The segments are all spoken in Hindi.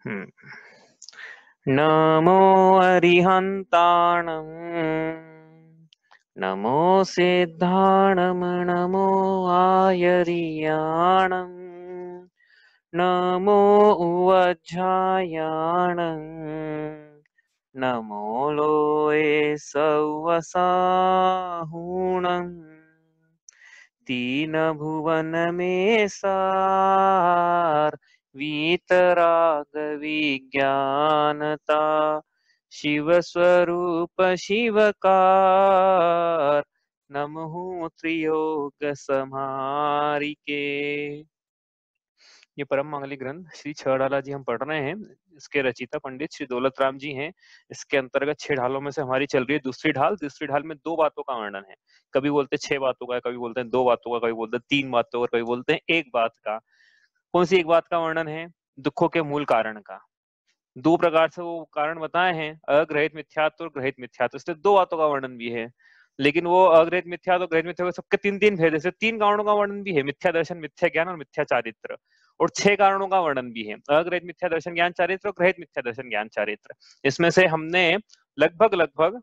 हम्म। नमो अरिहन्ताणं नमो सिद्धाणं नमो आयर्याणं नमो उवज्झायाणं नमो लोये सौवसाहुणं तीन भुवन में सार वीतराग विज्ञानता शिव स्वरूप शिवकार नमः त्रियोग समारिके। ये परम मंगली ग्रंथ श्री छड़ाला जी हम पढ़ रहे हैं। इसके रचिता पंडित श्री दौलत राम जी हैं। इसके अंतर्गत 6 ढालों में से हमारी चल रही है दूसरी ढाल। दूसरी ढाल में 2 बातों का वर्णन है। कभी बोलते हैं 6 बातों का, कभी बोलते हैं 2 बातों का, कभी बोलते हैं 3 बातों का, कभी बोलते हैं 1 बात का। कौन सी 1 बात का वर्णन है? दुखों के मूल कारण का। 2 प्रकार से वो कारण बताए हैं, अग्रहित मिथ्यात्व और ग्रहित मिथ्यात्व। इसलिए 2 बातों का वर्णन भी है। लेकिन वो अग्रहित मिथ्यात्व और ग्रहित मिथ्यात्व सबके 3 भेद है। 3 कारणों का वर्णन भी है, मिथ्या दर्शन, मिथ्या ज्ञान और मिथ्या चारित्र। और 6 कारणों का वर्णन भी है, अग्रहित मिथ्या दर्शन ज्ञान चारित्र और ग्रहित मिथ्या दर्शन ज्ञान चारित्र। इसमें से हमने लगभग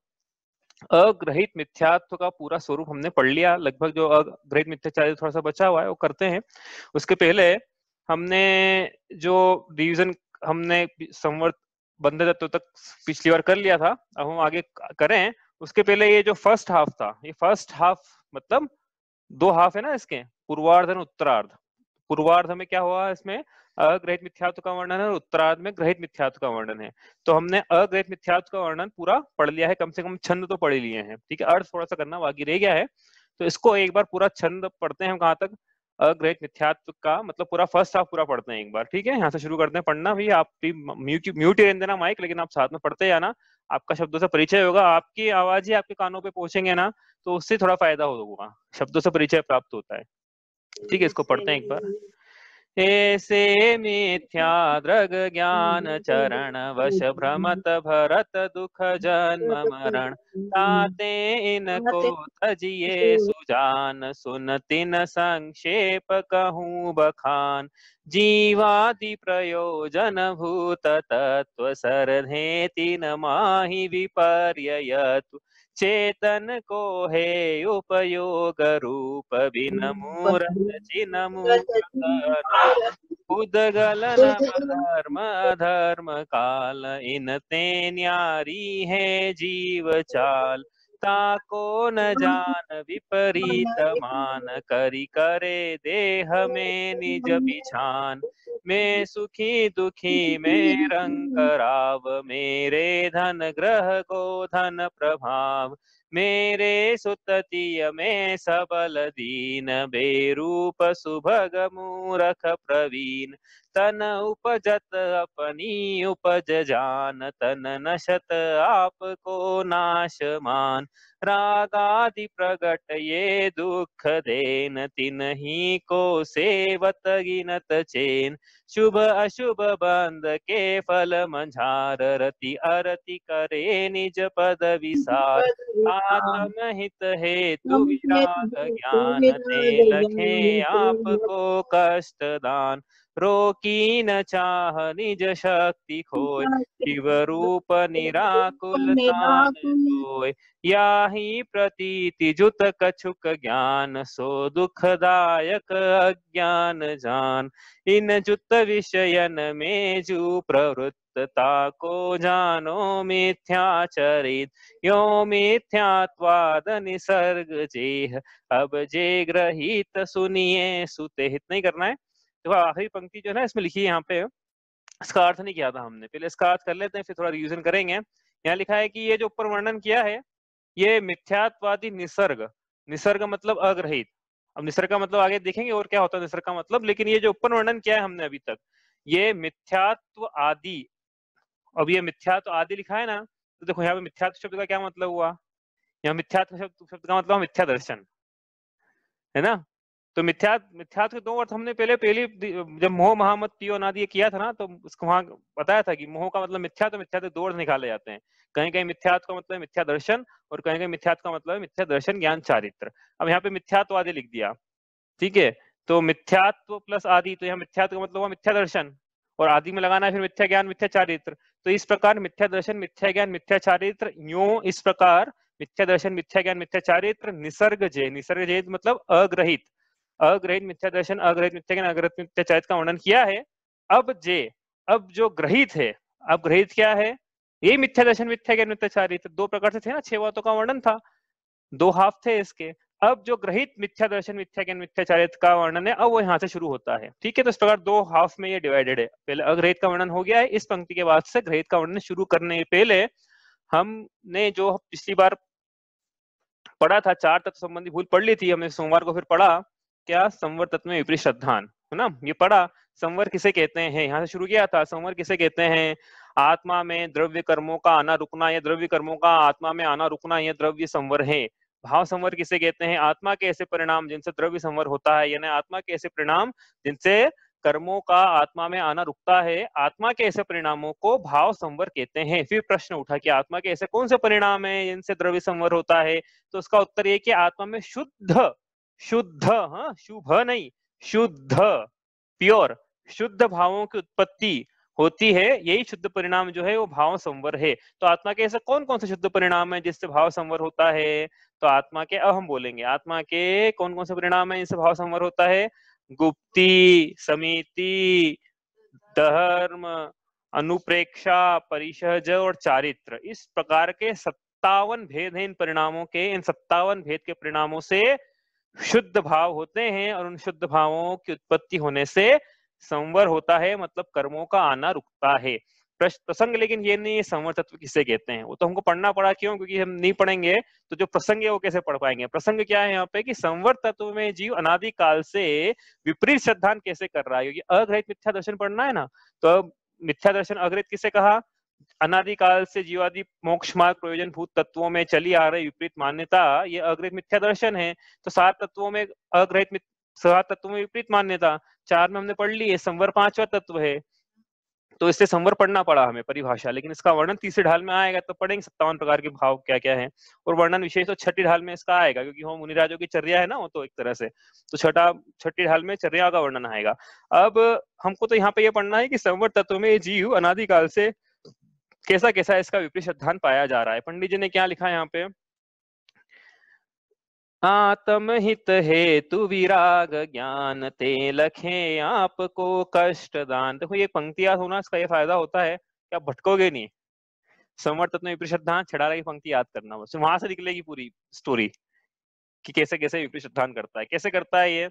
अग्रहित मिथ्यात्व का पूरा स्वरूप हमने पढ़ लिया। लगभग जो अग्रहित मिथ्या चारित्र थोड़ा सा बचा हुआ है वो करते हैं। उसके पहले हमने जो रिवीजन हमने संवर्त बंध तत्व तक पिछली बार कर लिया था, अब हम आगे करें। उसके पहले ये जो फर्स्ट हाफ था, ये फर्स्ट हाफ मतलब 2 हाफ है ना इसके, पूर्वार्ध और उत्तरार्ध। पूर्वार्ध में क्या हुआ, इसमें अग्रहित मिथ्यात्व का वर्णन है और उत्तरार्ध में ग्रहित मिथ्यात्व का वर्णन है। तो हमने अग्रहित मिथ्यात्व का वर्णन पूरा पढ़ लिया है, कम से कम छंद तो पढ़ लिए हैं। ठीक है, अर्थ थोड़ा सा करना बाकी रह गया है, तो इसको एक बार पूरा छंद पढ़ते हैं हम। कहाँ तक? अग्रहित मिथ्यात्व का मतलब पूरा फर्स्ट हाफ पूरा पढ़ते हैं एक बार। ठीक है, यहाँ से शुरू करते हैं पढ़ना। भी आप भी म्यूट ही रहने देना माइक, लेकिन आप साथ में पढ़ते जाना। आपका शब्दों से परिचय होगा, आपकी आवाज ही आपके कानों पे पहुंचेंगे ना, तो उससे थोड़ा फायदा होगा, शब्दों से परिचय प्राप्त होता है। ठीक है, इसको पढ़ते हैं एक बार। ऐसे मिथ्या दृग ज्ञान चरण वश भ्रमत भरत दुख जन्म मरण ताते इनको तजिए सुजान सुन तिन संक्षेप कहूँ बखान जीवादि प्रयोजन भूत तत्व सरधे तिन माहि विपर्ययतु चेतन को है उपयोग रूप बिन मूरत जिन मूर्ख उदगलन धर्म धर्म काल इनते न्यारी है जीव चाल ताको न जान विपरीत मान करी करे देह में निज बिछान मैं सुखी दुखी में रंग राव मेरे धन ग्रह को धन प्रभाव मेरे सुततिय में सबल दीन बेरूप सुभग मूरख प्रवीण तन उपजत अपनी उपज जान तन नशत आपको नाश मान रागादि प्रगट ये दुख देन तिन्ही को सेवत गिनत चेन शुभ अशुभ बंध के फल मंझार रति अरति करे निज पद विसार आत्महित हेतु विराग ज्ञान ते लखे आपको कष्ट दान रोकी न चाह निज शक्ति खोय शिव रूप निराकुल तान सोय याहि प्रतीति जुत कछुक ज्ञान सो दुखदायक अज्ञान जान इन जुत विषयन में जू प्रवृत्तता को जानो मिथ्याचरित यो मिथ्यात्वाद निसर्ग जेह अब जे ग्रहित सुनिए सुते। हित नहीं करना है। तो आखिरी पंक्ति जो है ना इसमें लिखी है, यहाँ पे इसका अर्थ नहीं किया था हमने, पहले इसका अर्थ कर लेते हैं फिर थोड़ा रिवीजन करेंगे। यहाँ लिखा है कि ये जो ऊपर वर्णन किया है ये मिथ्यात्वादी निसर्ग, निसर्ग मतलब अग्रहित। अब निसर्ग का मतलब आगे देखेंगे और क्या होता है निसर्ग का मतलब, लेकिन ये जो ऊपर वर्णन किया है हमने अभी तक, ये मिथ्यात्व आदि। अब ये मिथ्यात्व आदि लिखा है ना, तो देखो यहाँ पे मिथ्यात्व शब्द का क्या मतलब हुआ, यहाँ मिथ्यात्व शब्द का मतलब मिथ्या दर्शन है ना। तो मिथ्यात्व के 2 अर्थ हमने पहली जब मोह महामत पियो अनादि किया था ना, तो उसको वहां बताया था कि मोह का मतलब मिथ्या, तो मिथ्या के 2 अर्थ निकाले जाते हैं। कहीं कहीं मिथ्यात्व का मतलब मिथ्या दर्शन और कहीं कहीं मिथ्यात्व का मतलब मिथ्या दर्शन ज्ञान चारित्र। अब यहाँ पे मिथ्यात्व आदि लिख दिया, ठीक है। तो मिथ्यात्व प्लस आदि, तो यहाँ मिथ्यात्व का मतलब हुआ मिथ्या दर्शन और आदि में लगाना है फिर मिथ्या ज्ञान मिथ्या चारित्र। तो इस प्रकार मिथ्या दर्शन मिथ्या ज्ञान मिथ्या चारित्र, यूं इस प्रकार मिथ्या दर्शन मिथ्या ज्ञान मिथ्या चारित्र निसर्ग जय मतलब अग्रहित, अग्रहित मिथ्या दर्शन अग्रहित मिथ्या ज्ञान अग्रहित मिथ्या चारित्र का वर्णन किया है। अब जो ग्रहित है, अब ग्रहित क्या है, ये मिथ्या दर्शन मिथ्या ज्ञान मिथ्या चारित्र दो प्रकार से थे ना, 6 बातों का वर्णन था, 2 हाफ थे इसके। अब जो ग्रहित मिथ्या दर्शन मिथ्या ज्ञान मिथ्या चारित्र का वर्णन है, अब वो यहाँ से शुरू होता है। ठीक है, तो इस प्रकार 2 हाफ में ये डिवाइडेड है। पहले अग्रहित का वर्णन हो गया है, इस पंक्ति के बाद से ग्रहित का वर्णन शुरू करने के पहले हमने जो पिछली बार पढ़ा था 4 तत्व संबंधी भूल पढ़ ली थी हमने, सोमवार को फिर पढ़ा क्या, संवर तत्व में विपरीत श्रद्धान, है ना, ये पढ़ा। संवर किसे कहते हैं, यहाँ से शुरू किया था। संवर किसे कहते हैं, आत्मा में द्रव्य कर्मों का आना रुकना या द्रव्य कर्मों का आत्मा में आना रुकना, यह द्रव्य संवर है। भाव संवर किसे कहते हैं, आत्मा के ऐसे परिणाम जिनसे द्रव्य संवर होता है, यानी आत्मा के ऐसे परिणाम जिनसे कर्मों का आत्मा में आना रुकता है, आत्मा के ऐसे परिणामों को भाव संवर कहते हैं। फिर प्रश्न उठा कि आत्मा के ऐसे कौन से परिणाम है जिनसे द्रव्य संवर होता है, तो उसका उत्तर ये कि आत्मा में शुद्ध शुद्ध, हाँ शुभ नहीं, शुद्ध प्योर शुद्ध भावों की उत्पत्ति होती है, यही शुद्ध परिणाम जो है वो भाव संवर है। तो आत्मा के ऐसे कौन कौन से शुद्ध परिणाम है जिससे भाव संवर होता है, तो आत्मा के, अब हम बोलेंगे आत्मा के कौन कौन से परिणाम है जिनसे भाव संवर होता है, गुप्ति, समिति, धर्म, अनुप्रेक्षा, परिसहज और चारित्र। इस प्रकार के 57 भेद हैं इन परिणामों के। इन 57 भेद के परिणामों से शुद्ध भाव होते हैं और उन शुद्ध भावों की उत्पत्ति होने से संवर होता है, मतलब कर्मों का आना रुकता है। प्रसंग लेकिन ये नहीं है संवर तत्व किसे कहते हैं, वो तो हमको पढ़ना पड़ा, क्यों, क्योंकि हम नहीं पढ़ेंगे तो जो प्रसंग है वो कैसे पढ़ पाएंगे। प्रसंग क्या है यहाँ पे कि संवर तत्व में जीव अनादि काल से विपरीत श्रद्धान कैसे कर रहा है, क्योंकि अग्रहित मिथ्या दर्शन पढ़ना है ना। तो अब मिथ्या दर्शन अग्रहित किसे कहा, अनादिकाल से जीवादि मोक्ष मार्ग प्रयोजन भूत तत्वों में चली आ रही विपरीत मान्यता, ये अग्रहित मिथ्या दर्शन है। तो 7 तत्वों में अग्रहित 7 तत्वों में विपरीत मान्यता, 4 में हमने पढ़ ली है, संवर 5वां तत्व है, तो इससे संवर पढ़ना पड़ा हमें परिभाषा, लेकिन इसका वर्णन तीसरी ढाल में आएगा, तो पढ़ेंगे 57 प्रकार के भाव क्या क्या है, और वर्णन विशेष तो 6ठी ढाल में इसका आएगा, क्योंकि वो मुनिराजों की चर्या है ना, वो तो एक तरह से, तो 6ठी ढाल में चर्या का वर्णन आएगा। अब हमको तो यहाँ पे ये पढ़ना है कि संवर तत्व में जीव अनादिकाल से कैसा कैसा इसका विपरीत श्रद्धान पाया जा रहा है। पंडित जी ने क्या लिखा है यहाँ पे, आत्महित हेतु विराग ज्ञान ते लखे आपको कष्ट दान। देखो ये पंक्तियां होना, इसका ये फायदा होता है कि आप भटकोगे नहीं। संवर तत्व में विपरीत श्रद्धान छड़ाला की पंक्ति याद करना, बस वहां से निकलेगी पूरी स्टोरी कि कैसे कैसे विपरीत श्रद्धान करता है, कैसे करता है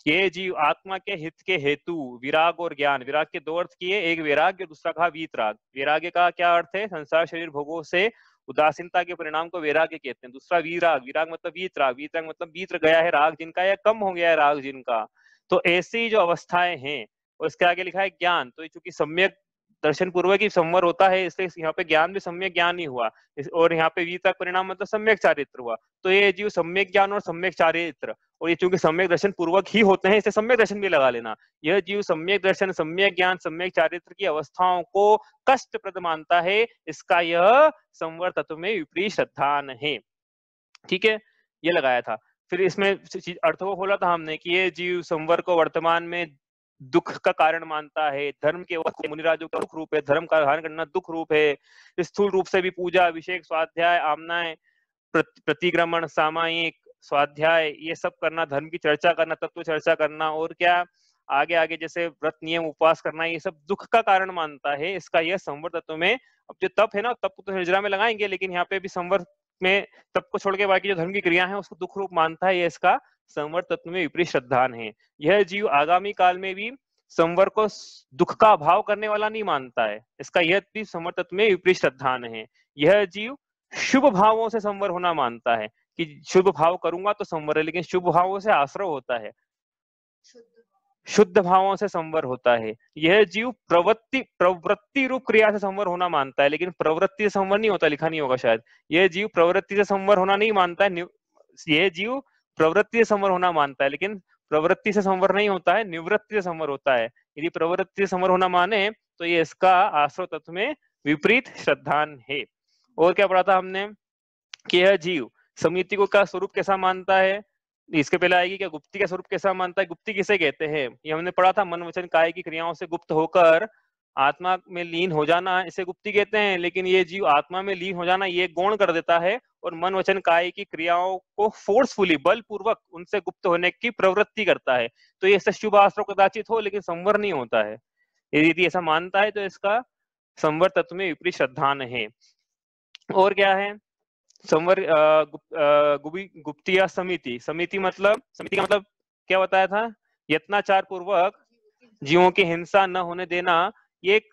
ये जीव आत्मा के हित के हेतु विराग और ज्ञान, विराग के 2 अर्थ किए, एक वैराग्य दूसरा कहा वीतराग। वैराग्य का क्या अर्थ है, संसार शरीर भोगों से उदासीनता के परिणाम को वैराग्य कहते हैं। दूसरा वीराग, विराग मतलब वीतराग, वीतराग मतलब बीत गया है राग जिनका या कम हो गया है राग जिनका। तो ऐसी जो अवस्थाएं हैं, और इसके आगे लिखा है ज्ञान, तो चूंकि सम्यक दर्शन पूर्वक ही संवर होता है, इसलिए यहाँ पे ज्ञान भी सम्यक ज्ञान ही हुआ, और यहाँ पे वीतराग परिणाम मतलब सम्यक चारित्र हुआ। तो ये जीव सम्यक ज्ञान और सम्यक चारित्र, और ये चूंकि सम्यक दर्शन पूर्वक ही होते हैं, इससे सम्यक दर्शन भी लगा लेना। यह जीव सम्यक दर्शन सम्यक ज्ञान सम्यक चारित्र की अवस्थाओं को कष्टप्रद मानता है, इसका यह संवर तत्व में विपरीत श्रद्धान है। ठीक है, ये लगाया था। फिर इसमें अर्थों को खोला था हमने कि ये जीव संवर को वर्तमान में दुख का कारण मानता है, धर्म के मुनिराजों का दुख रूप है, धर्म का धारण करना दुख रूप है, स्थूल रूप से भी पूजा अभिषेक स्वाध्याय आमनाएं प्रतिक्रमण सामायिक स्वाध्याय ये सब करना, धर्म की चर्चा करना, तत्व चर्चा करना, और क्या आगे आगे जैसे व्रत नियम उपवास करना, ये सब दुख का कारण मानता है, इसका यह संवर तत्व में। अब जो तप है ना, तप को तो निर्जरा में लगाएंगे, लेकिन यहाँ पे भी संवर में तप को छोड़ के बाकी जो धर्म की क्रिया है उसको दुख रूप मानता है, ये इसका संवर तत्व में विपरीत श्रद्धान है। यह जीव आगामी काल में भी संवर को दुख का अभाव करने वाला नहीं मानता है, इसका यह भी संवर तत्व में विपरीत श्रद्धान है। यह जीव शुभ भावों से संवर होना मानता है कि शुभ भाव करूंगा तो संवर है, लेकिन शुभ भावों से आश्रय होता है, शुद्ध भावों से संवर होता है। यह जीव प्रवृत्ति रूप क्रिया से संवर होना मानता है, लेकिन प्रवृत्ति से संवर नहीं होता, लिखा नहीं होगा शायद। यह जीव प्रवृत्ति से संवर होना नहीं मानता है, यह जीव प्रवृत्ति से संवर होना मानता है, लेकिन प्रवृत्ति से संवर नहीं होता है, निवृत्ति से संवर होता है। यदि प्रवृत्ति से संवर होना माने तो ये इसका आश्रय तत्व में विपरीत श्रद्धान है। और क्या पढ़ा था हमने कि यह जीव समिति को का स्वरूप कैसा मानता है, इसके पहले आएगी क्या, गुप्ति का स्वरूप कैसा मानता है। गुप्ति किसे कहते हैं, ये हमने पढ़ा था, मन वचन काय की क्रियाओं से गुप्त होकर आत्मा में लीन हो जाना इसे गुप्ति कहते हैं, लेकिन ये जीव आत्मा में लीन हो जाना ये गौण कर देता है और मन वचन काय की क्रियाओं को फोर्सफुली बलपूर्वक उनसे गुप्त होने की प्रवृत्ति करता है। तो ये शुभ आश्रय कदाचित हो लेकिन संवर नहीं होता है। यदि ऐसा मानता है तो इसका संवर तत्व में विपरीत श्रद्धान है। और क्या है संवर गुप्तिया समिति। समिति का मतलब क्या बताया था? यत्नाचार पूर्वक जीवों की हिंसा न होने देना। ये एक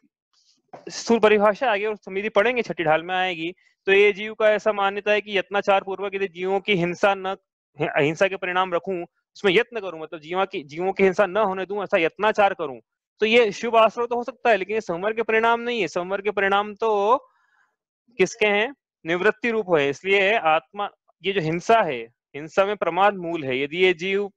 स्थूल परिभाषा आगे और समिति पढ़ेंगे, छठी ढाल में आएगी। तो ये जीव का ऐसा मान्यता है कि यत्नाचार पूर्वक यदि जीवों की अहिंसा के परिणाम रखूं, उसमें यत्न करूं, मतलब जीवों की हिंसा न होने दूं, ऐसा यत्नाचार करूं, तो ये शुभ आश्रय तो हो सकता है, लेकिन ये संवर के परिणाम नहीं है। संवर के परिणाम तो किसके हैं? निवृत्ति रूप है। इसलिए आत्मा, ये जो हिंसा है, हिंसा में प्रमाद मूल है। यदि ये जीव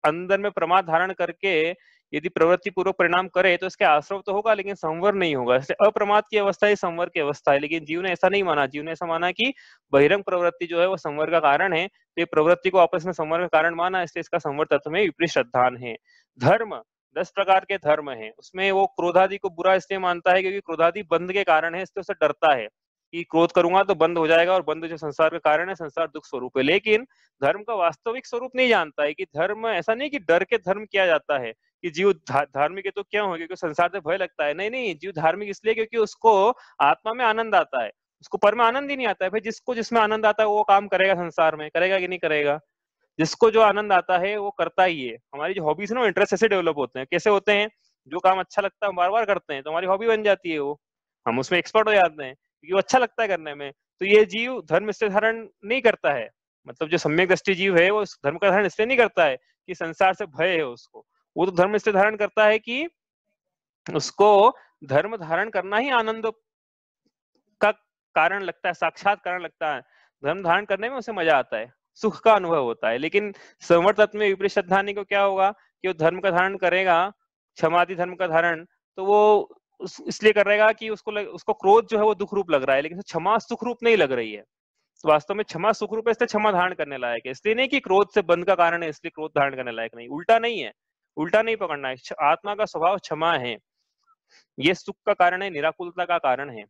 अंदर में प्रमाद धारण करके यदि प्रवृत्ति पूर्वक परिणाम करे तो इसके आश्रव तो होगा लेकिन संवर नहीं होगा। इसलिए अप्रमाद की अवस्था ही संवर की अवस्था है। लेकिन जीव ने ऐसा नहीं माना। जीव ने ऐसा माना कि बहिरंग प्रवृत्ति जो है वो संवर का कारण है, तो ये प्रवृत्ति को आपस में संवर का कारण माना, इसलिए इसका संवर तत्व में विपरीत श्रद्धान है। धर्म 10 प्रकार के धर्म है, उसमें वो क्रोधादि को बुरा इसलिए मानता है क्योंकि क्रोधादि बंध के कारण है, इसलिए उसे डरता है कि क्रोध करूंगा तो बंद हो जाएगा, और बंद जो संसार का कारण है, संसार दुख स्वरूप है। लेकिन धर्म का वास्तविक स्वरूप नहीं जानता है कि धर्म ऐसा नहीं कि डर के धर्म किया जाता है कि जीव धार्मिक है तो क्यों हो, क्योंकि संसार से भय लगता है। नहीं, जीव धार्मिक इसलिए क्योंकि उसको आत्मा में आनंद आता है, उसको पर में आनंद ही नहीं आता है। भाई जिसको जिसमें आनंद आता है वो काम करेगा, संसार में करेगा कि नहीं करेगा? जिसको जो आनंद आता है वो करता ही है। हमारी जो हॉबीज ना, इंटरेस्ट ऐसे डेवलप होते हैं। कैसे होते हैं? जो काम अच्छा लगता है हम बार बार करते हैं तो हमारी हॉबी बन जाती है, वो हम उसमें एक्सपर्ट हो जाते हैं क्योंकि वो अच्छा लगता है करने में। तो ये जीव धर्म इससे धारण नहीं करता है, मतलब जो सम्यक दृष्टि जीव है वो धर्म का धारण इसलिए नहीं करता है कि संसार से भय है उसको। वो तो धर्म इसलिए धारण करता है कि उसको धर्म धारण करना ही आनंद का कारण लगता है, साक्षात कारण लगता है। धर्म धारण करने में उसे मजा आता है, सुख का अनुभव होता है। लेकिन संवर तत्व में विपरीत श्रद्धानी को क्या होगा कि वो धर्म का धारण करेगा, क्षमादि धर्म का धारण, तो वो इसलिए करेगा कि उसको क्रोध जो है वो दुख रूप लग रहा है, लेकिन क्षमा सुख रूप नहीं लग रही है। तो वास्तव में क्षमा सुख रूप है, इसलिए क्षमा धारण करने लायक है। इसलिए नहीं कि क्रोध से बंध का कारण है इसलिए क्रोध धारण करने लायक नहीं, उल्टा नहीं है, उल्टा नहीं पकड़ना है। आत्मा का स्वभाव क्षमा है, ये सुख का कारण है, निराकुलता का कारण है,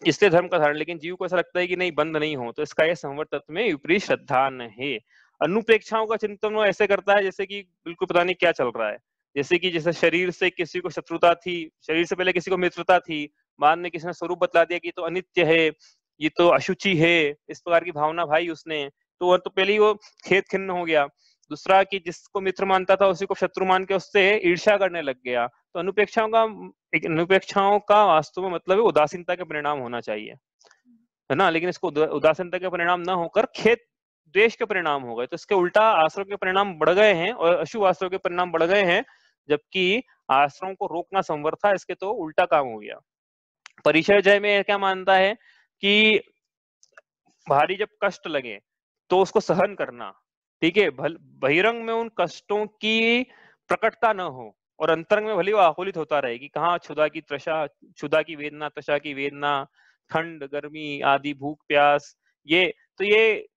इसलिए धर्म का धारण। लेकिन जीव को ऐसा लगता है कि नहीं, बंद नहीं हो, तो इसका यह संवर तत्व में विपरीत श्रद्धान है। अनुप्रेक्षाओं का चिंतन वो ऐसे करता है जैसे कि बिल्कुल पता नहीं क्या चल रहा है। जैसे शरीर से किसी को शत्रुता थी, शरीर से पहले किसी को मित्रता थी, बाद में किसी ने स्वरूप बतला दिया कि तो अनित्य है, ये तो अशुचि है, इस प्रकार की भावना भाई उसने, तो पहले ही वो खेद खिन्न हो गया। दूसरा कि जिसको मित्र मानता था उसी को शत्रु मान के उससे ईर्ष्या करने लग गया। तो अनुपेक्षाओं का वास्तव में मतलब है उदासीनता के परिणाम होना चाहिए, है ना। लेकिन इसको उदासीनता के परिणाम ना होकर खेद द्वेष के परिणाम हो गए, तो इसके उल्टा आश्रम के परिणाम बढ़ गए हैं और अशुभ आश्रम के परिणाम बढ़ गए हैं, जबकि आश्रम को रोकना संवर था, इसके तो उल्टा काम हो गया। परिचय जय में क्या मानता है कि भारी जब कष्ट लगे तो उसको सहन करना, ठीक है, बहिरंग में उन कष्टों की प्रकटता न हो और अंतरंग में भले वो आकुलित होता रहे कि कहाँ क्षुधा की वेदना, तृषा की वेदना, ठंड गर्मी आदि, भूख प्यास, ये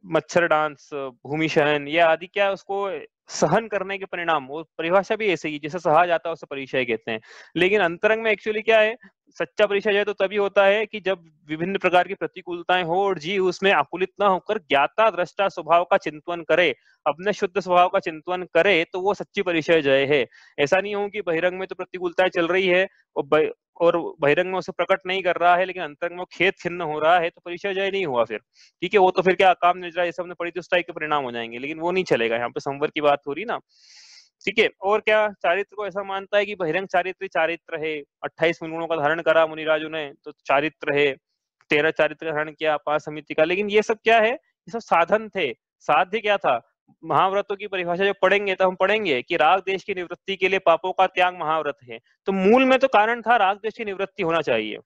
मच्छर डांस, भूमि शयन, ये आदि क्या उसको सहन करने के परिणाम, वो परिभाषा भी ऐसे ही जैसे सहा जाता है उसे परिचय कहते हैं। लेकिन अंतरंग में एक्चुअली क्या है, सच्चा परिचय तो तभी होता है कि जब विभिन्न प्रकार की प्रतिकूलताएं हो और जीव उसमें आकुलित न होकर ज्ञाता दृष्टा स्वभाव का चिंतन करे, अपने शुद्ध स्वभाव का चिंतन करे, तो वो सच्ची परिचय जय है। ऐसा नहीं हो कि बहिरंग में तो प्रतिकूलताएं चल रही है और बहिरंग में उसे प्रकट नहीं कर रहा है लेकिन अंतरंग में खेद खिन्न हो रहा है, तो परिचय जय नहीं हुआ फिर, ठीक है। वो तो फिर क्या काम निद्रा ये सब में परितुष्टाई के परिणाम हो जाएंगे, लेकिन वो नहीं चलेगा। यहाँ पे संवर की बात हो रही ना, ठीक है। और क्या चारित्र को ऐसा मानता है कि बहिरंग चारित्र है, 28 गुणों का धारण करा मुनिराजु ने तो चारित्र है, 13 चारित्र का धारण किया, 5 समिति का। लेकिन ये सब क्या है, ये सब साधन थे। साध्य क्या था? महाव्रतों की परिभाषा जो पढ़ेंगे तो हम पढ़ेंगे कि राग देश की निवृत्ति के लिए पापों का त्याग महाव्रत है। तो मूल में तो कारण था राग देश की निवृत्ति होना चाहिए,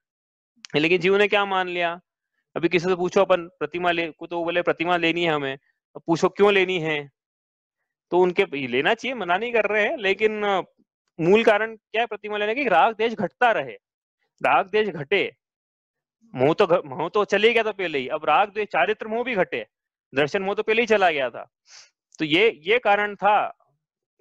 लेकिन जीव ने क्या मान लिया। अभी किसी से पूछो अपन प्रतिमा ले को, तो बोले प्रतिमा लेनी है हमें, पूछो क्यों लेनी है, तो उनके लेना चाहिए, मना नहीं कर रहे हैं, लेकिन मूल कारण क्या है प्रतिमा लेने की? राग देश घटता रहे, राग देश घटे, मोह तो चले गया था पहले ही, अब राग देश चारित्र मोह भी घटे, दर्शन मोह तो पहले ही चला गया था। तो ये कारण था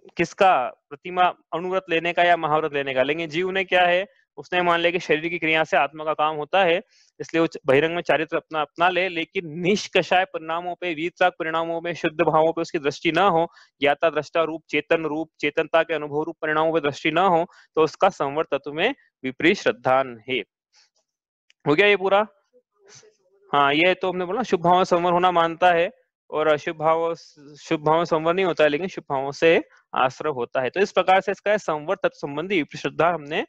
किसका, प्रतिमा अनुव्रत लेने का या महाव्रत लेने का। लेकिन जीव ने क्या है, उसने मान लिया कि शरीर की क्रिया से आत्मा का काम होता है, इसलिए वो बहिरंग में चारित्र अपना अपना ले, लेकिन निष्कषाय परिणामों पे, वीतराग परिणामों में, शुद्ध भावों पे उसकी दृष्टि न हो, ज्ञाता दृष्टा रूप चेतनता के अनुभव रूप परिणामों पे दृष्टि न हो, तो उसका संवर तत्व में विपरीत श्रद्धान है। हो गया ये पूरा। हाँ, ये तो हमने बोला शुभ भाव संवर होना मानता है, और शुभ भाव संवर नहीं होता है, लेकिन शुभ भावों से आश्रय होता है। तो इस प्रकार से इसका संवर तत्व संबंधी विपरीत श्रद्धा हमने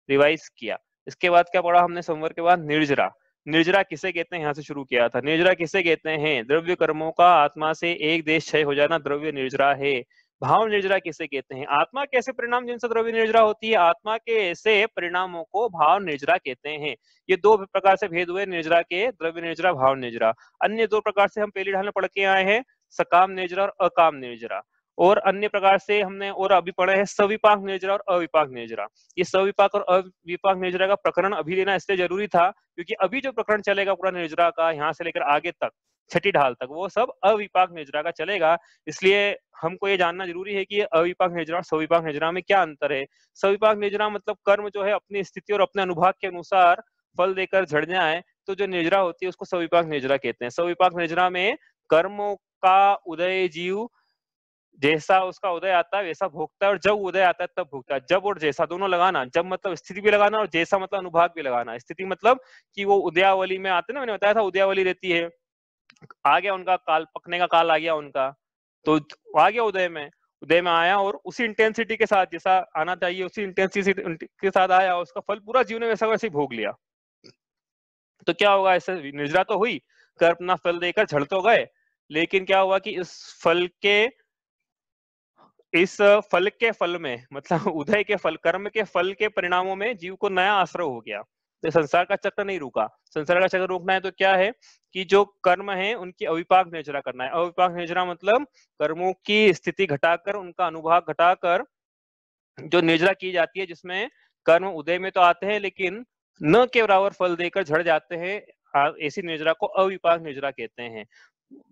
रिवाइज किया। इसके बाद क्या पढ़ा हमने संवर के बाद, निर्जरा। निर्जरा किसे कहते हैं, यहाँ से शुरू किया था। निर्जरा किसे कहते हैं, द्रव्य कर्मों का आत्मा से एक देश क्षय हो जाना द्रव्य निर्जरा है। भाव निर्जरा किसे कहते हैं, आत्मा के ऐसे परिणाम जिनसे द्रव्य निर्जरा होती है, आत्मा के ऐसे परिणामों को भाव निर्जरा कहते हैं। ये दो प्रकार से भेद हुए निर्जरा के, द्रव्य निर्जरा, भाव निर्जरा। अन्य दो प्रकार से हम पहली ढाल में पढ़ के आए हैं, सकाम निर्जरा और अकाम निर्जरा। और अन्य प्रकार से हमने और अभी पढ़े हैं सविपाक निर्जरा और अविपाक निर्जरा। ये सविपाक और अविपाक निर्जरा का प्रकरण अभी लेना इसलिए जरूरी था, क्योंकि अभी जो प्रकरण चलेगा पूरा निर्जरा का, यहाँ से लेकर आगे तक छठी ढाल तक, वो सब अविपाक निर्जरा का चलेगा। इसलिए हमको ये जानना जरूरी है कि अविपाक निर्जरा और सविपाक निर्जरा में क्या अंतर है। सविपाक निर्जरा मतलब कर्म जो है अपनी स्थिति और अपने अनुभाग के अनुसार फल देकर झड़ जाए, तो जो निर्जरा होती है उसको सविपाक निर्जरा कहते हैं। सविपाक निर्जरा में कर्मों का उदय जीव जैसा उसका उदय आता है वैसा भोगता है, और जब उदय आता है तब भोगता है। जब और जैसा दोनों लगाना, जब मतलब स्थिति भी लगाना और जैसा मतलब अनुभाग भी लगाना। स्थिति मतलब कि वो उदयावली में आते ना, मैंने बताया था उदयावली रहती है, आ गया उनका काल, पकने का काल आ गया उनका, तो आ गया उदय में आया, और उसी इंटेंसिटी के साथ जैसा आना चाहिए उसी इंटेंसिटी के साथ आया, उसका फल पूरा जीव ने वैसा वैसे ही भोग लिया। तो क्या होगा, ऐसे निर्जरा तो हुई, कर्म अपना फल देकर झड़ तो गए, लेकिन क्या हुआ कि इस फल के फल में मतलब उदय के फल, कर्म के फल के परिणामों में जीव को नया आश्रय हो गया। तो संसार का चक्र नहीं रुका। संसार का चक्र रोकना है तो क्या है कि जो कर्म है उनकी अविपाक निर्जरा करना है। अविपाक निर्जरा मतलब कर्मों की स्थिति घटाकर, उनका अनुभाग घटाकर जो निर्जरा की जाती है, जिसमें कर्म उदय में तो आते हैं लेकिन न के बराबर फल देकर झड़ जाते हैं, ऐसी निर्जरा को अविपाक निर्जरा कहते हैं।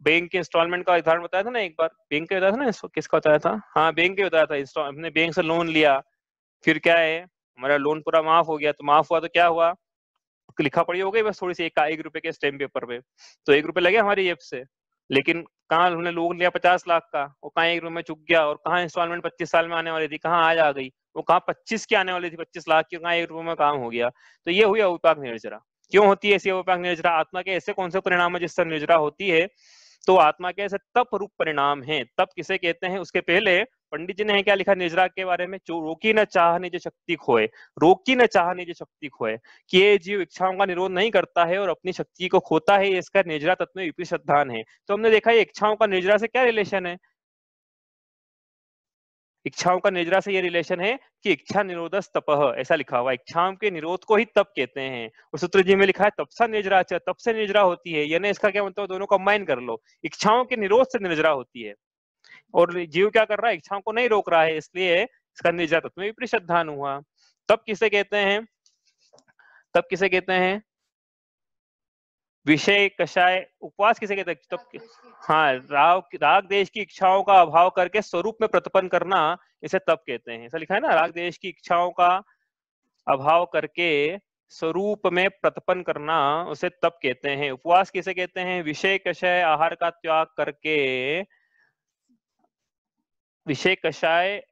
बैंक के इंस्टॉलमेंट का उदाहरण बताया था ना एक बार, बैंक का बताया था ना, किसका बताया था, हाँ बैंक के बताया था। हमने बैंक से लोन लिया, फिर क्या है, हमारा लोन पूरा माफ हो गया, तो माफ हुआ तो क्या हुआ, लिखा पढ़ी हो गई बस थोड़ी सी, एक रुपए के स्टैम्प पेपर पे, तो 1 रुपए लगे हमारी जेब से। लेकिन कहाँ हमने लोन लिया 50 लाख का, वो कहाँ 1 रुपए में चुक गया, और कहाँ इंस्टॉलमेंट 25 साल में आने वाली थी, कहाँ आज आ गई, वो कहाँ 25 की आने वाली थी, 25 लाख की, कहाँ 1 रुपए में काम हो गया। तो ये हुई अविपाक निर्जरा। क्यों होती है ऐसी अविपाक निर्जरा, आत्मा के ऐसे कौन से परिणाम है जिससे निर्जरा होती है, तो आत्मा के ऐसे तप रूप परिणाम है। तप किसे कहते हैं, उसके पहले पंडित जी ने क्या लिखा निर्जरा के बारे में, जो रोकी न चाह निज शक्ति खोए, रोकी न चाह निज शक्ति खोए, कि ये जीव इच्छाओं का निरोध नहीं करता है और अपनी शक्ति को खोता है, ये इसका निर्जरा तत्व में विपरीत श्रद्धान है। तो हमने देखा है इच्छाओं का निर्जरा से क्या रिलेशन है, इच्छाओं का निर्जरा से ये रिलेशन है कि इच्छा निरोधस तपह, ऐसा लिखा हुआ, इच्छाओं के निरोध को ही तप कहते हैं। उस सूत्र जी में लिखा है तपसा निर्जरा, तप से निर्जरा होती है, यानी इसका क्या मतलब, दोनों कंबाइन कर लो, इच्छाओं के निरोध से निर्जरा होती है, और जीव क्या कर रहा है, इच्छाओं को नहीं रोक रहा है, इसलिए इसका निर्जरा तत्व में विपरीत श्रद्धान हुआ। तब किसे कहते हैं, तब किसे कहते हैं, विषय कषाय, उपवास किसे कहते हैं, तब हाँ, राग देश की इच्छाओं का अभाव करके स्वरूप में प्रतिपन्न करना, इसे तप कहते हैं। ऐसा लिखा है ना, राग देश की इच्छाओं का अभाव करके स्वरूप में प्रतिपन्न करना, उसे तप कहते हैं। उपवास किसे कहते हैं, विषय कषाय आहार का त्याग करके, विषय कषाय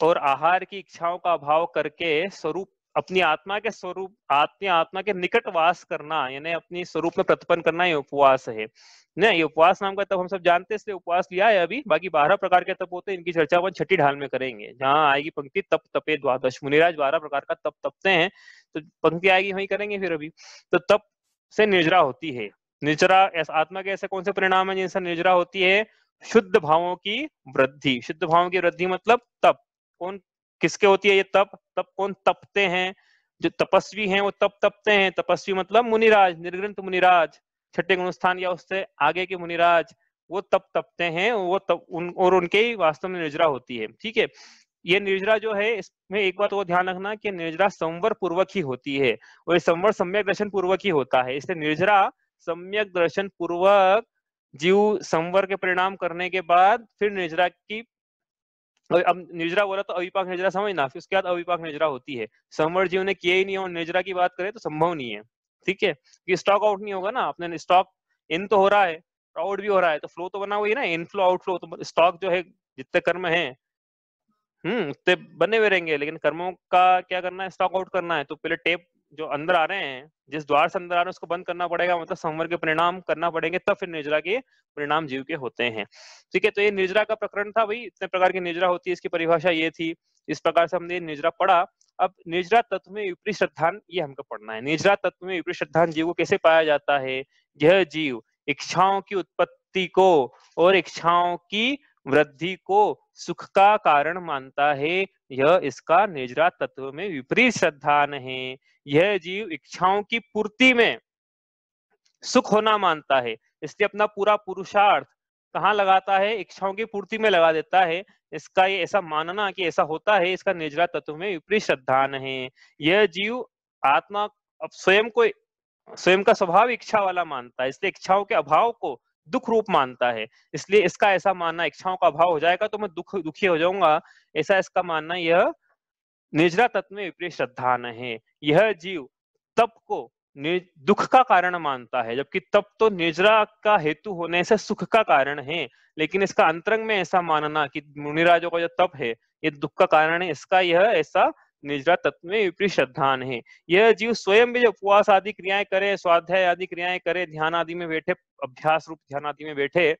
और आहार की इच्छाओं का अभाव करके स्वरूप, अपनी आत्मा के स्वरूप, आत्मा के निकट वास करना, यानी अपनी स्वरूप में प्रतिपन्न करना, ये उपवास है ना। ये उपवास नाम का तप हम सब जानते हैं, इसलिए उपवास लिया है अभी। बाकी 12 प्रकार के तप होते हैं, इनकी चर्चा अपन छठी ढाल में करेंगे, जहां आएगी पंक्ति तप तपे द्वादश, मुनिराज 12 प्रकार का तप तपते हैं, तो पंक्ति आएगी वही करेंगे फिर अभी। तो तप से निर्जरा होती है। निर्जरा आत्मा के ऐसे कौन से परिणाम है जिनसे निर्जरा होती है, शुद्ध भावों की वृद्धि। शुद्ध भावों की वृद्धि मतलब तप, कौन किसके होती है ये तप, तप कौन तपते हैं, जो तपस्वी हैं वो तप तपते हैं। तपस्वी मतलब मुनिराज, निर्ग्रंथ मुनिराज, छठे गुणस्थान या उससे आगे के मुनिराज, वो तप तपते हैं, वो तप और उनके ही वास्तव में निर्जरा होती है। ठीक है, ये निर्जरा जो है, इसमें एक बात वो ध्यान रखना कि निर्जरा संवर पूर्वक ही होती है, और ये संवर सम्यक दर्शन पूर्वक ही होता है। इसलिए निर्जरा सम्यक दर्शन पूर्वक जीव संवर के परिणाम करने के बाद फिर निर्जरा की और अब निर्जरा बोला तो अविपाक निर्जरा समझना, फिर उसके बाद अविपाक निर्जरा होती है। समवर्त जीव ने किया ही नहीं और निर्जरा की बात करें तो संभव नहीं है, ठीक है। ये स्टॉक आउट नहीं होगा ना, अपने स्टॉक इन तो हो रहा है, आउट भी हो रहा है, तो फ्लो तो बना हुई है ना, इनफ्लो आउटफ्लो, तो स्टॉक जो है जितने कर्म है उतने बने हुए रहेंगे, लेकिन कर्मों का क्या करना है, स्टॉक आउट करना है। तो पहले टेप जो अंदर आ रहे हैं, जिस द्वार से अंदर आ रहे हैं उसको बंद करना पड़ेगा, मतलब संवर के परिणाम करना पड़ेंगे, तब फिर निर्जरा के परिणाम जीव के होते हैं, ठीक है। तो ये निर्जरा का प्रकरण था भाई, इतने प्रकार की निर्जरा होती है, इसकी परिभाषा ये थी। इस प्रकार से हमने निर्जरा पढ़ा। अब निर्जरा तत्व में विपरीत श्रद्धान, ये हमको पढ़ना है। निर्जरा तत्व में विपरीत श्रद्धान जीव को कैसे पाया जाता है? यह जीव इच्छाओं की उत्पत्ति को और इच्छाओं की वृद्धि को सुख का कारण मानता है, यह इसका निर्जरा तत्व में विपरीत श्रद्धान है। यह जीव इच्छाओं की पूर्ति में सुख होना मानता है, इसलिए अपना पूरा पुरुषार्थ कहाँ लगाता है? इच्छाओं की पूर्ति में लगा देता है। इसका ये ऐसा मानना कि ऐसा होता है, इसका निर्जरा तत्व में विपरीत श्रद्धान है। यह जीव आत्मा अब स्वयं का स्वभाव इच्छा वाला मानता है, इसलिए इच्छाओं के अभाव को दुख रूप मानता है। इसलिए इसका ऐसा मानना, इच्छाओं का अभाव हो जाएगा तो मैं दुखी हो जाऊंगा, ऐसा इसका मानना यह निर्जरा तत्व में विपरीत श्रद्धान है। यह जीव तप को दुख का कारण मानता है, जबकि तप तो निर्जरा का हेतु होने से सुख का कारण है। लेकिन इसका अंतरंग में ऐसा मानना कि मुनिराजों का जो तप है ये दुख का कारण है, इसका यह ऐसा निर्जरा तत्व में विपरीत श्रद्धान है। यह जीव स्वयं भी जो उपवास आदि क्रियाएं करे, स्वाध्याय आदि क्रियाएं करे, ध्यान आदि में बैठे, अभ्यास रूप ध्यान आदि में बैठे,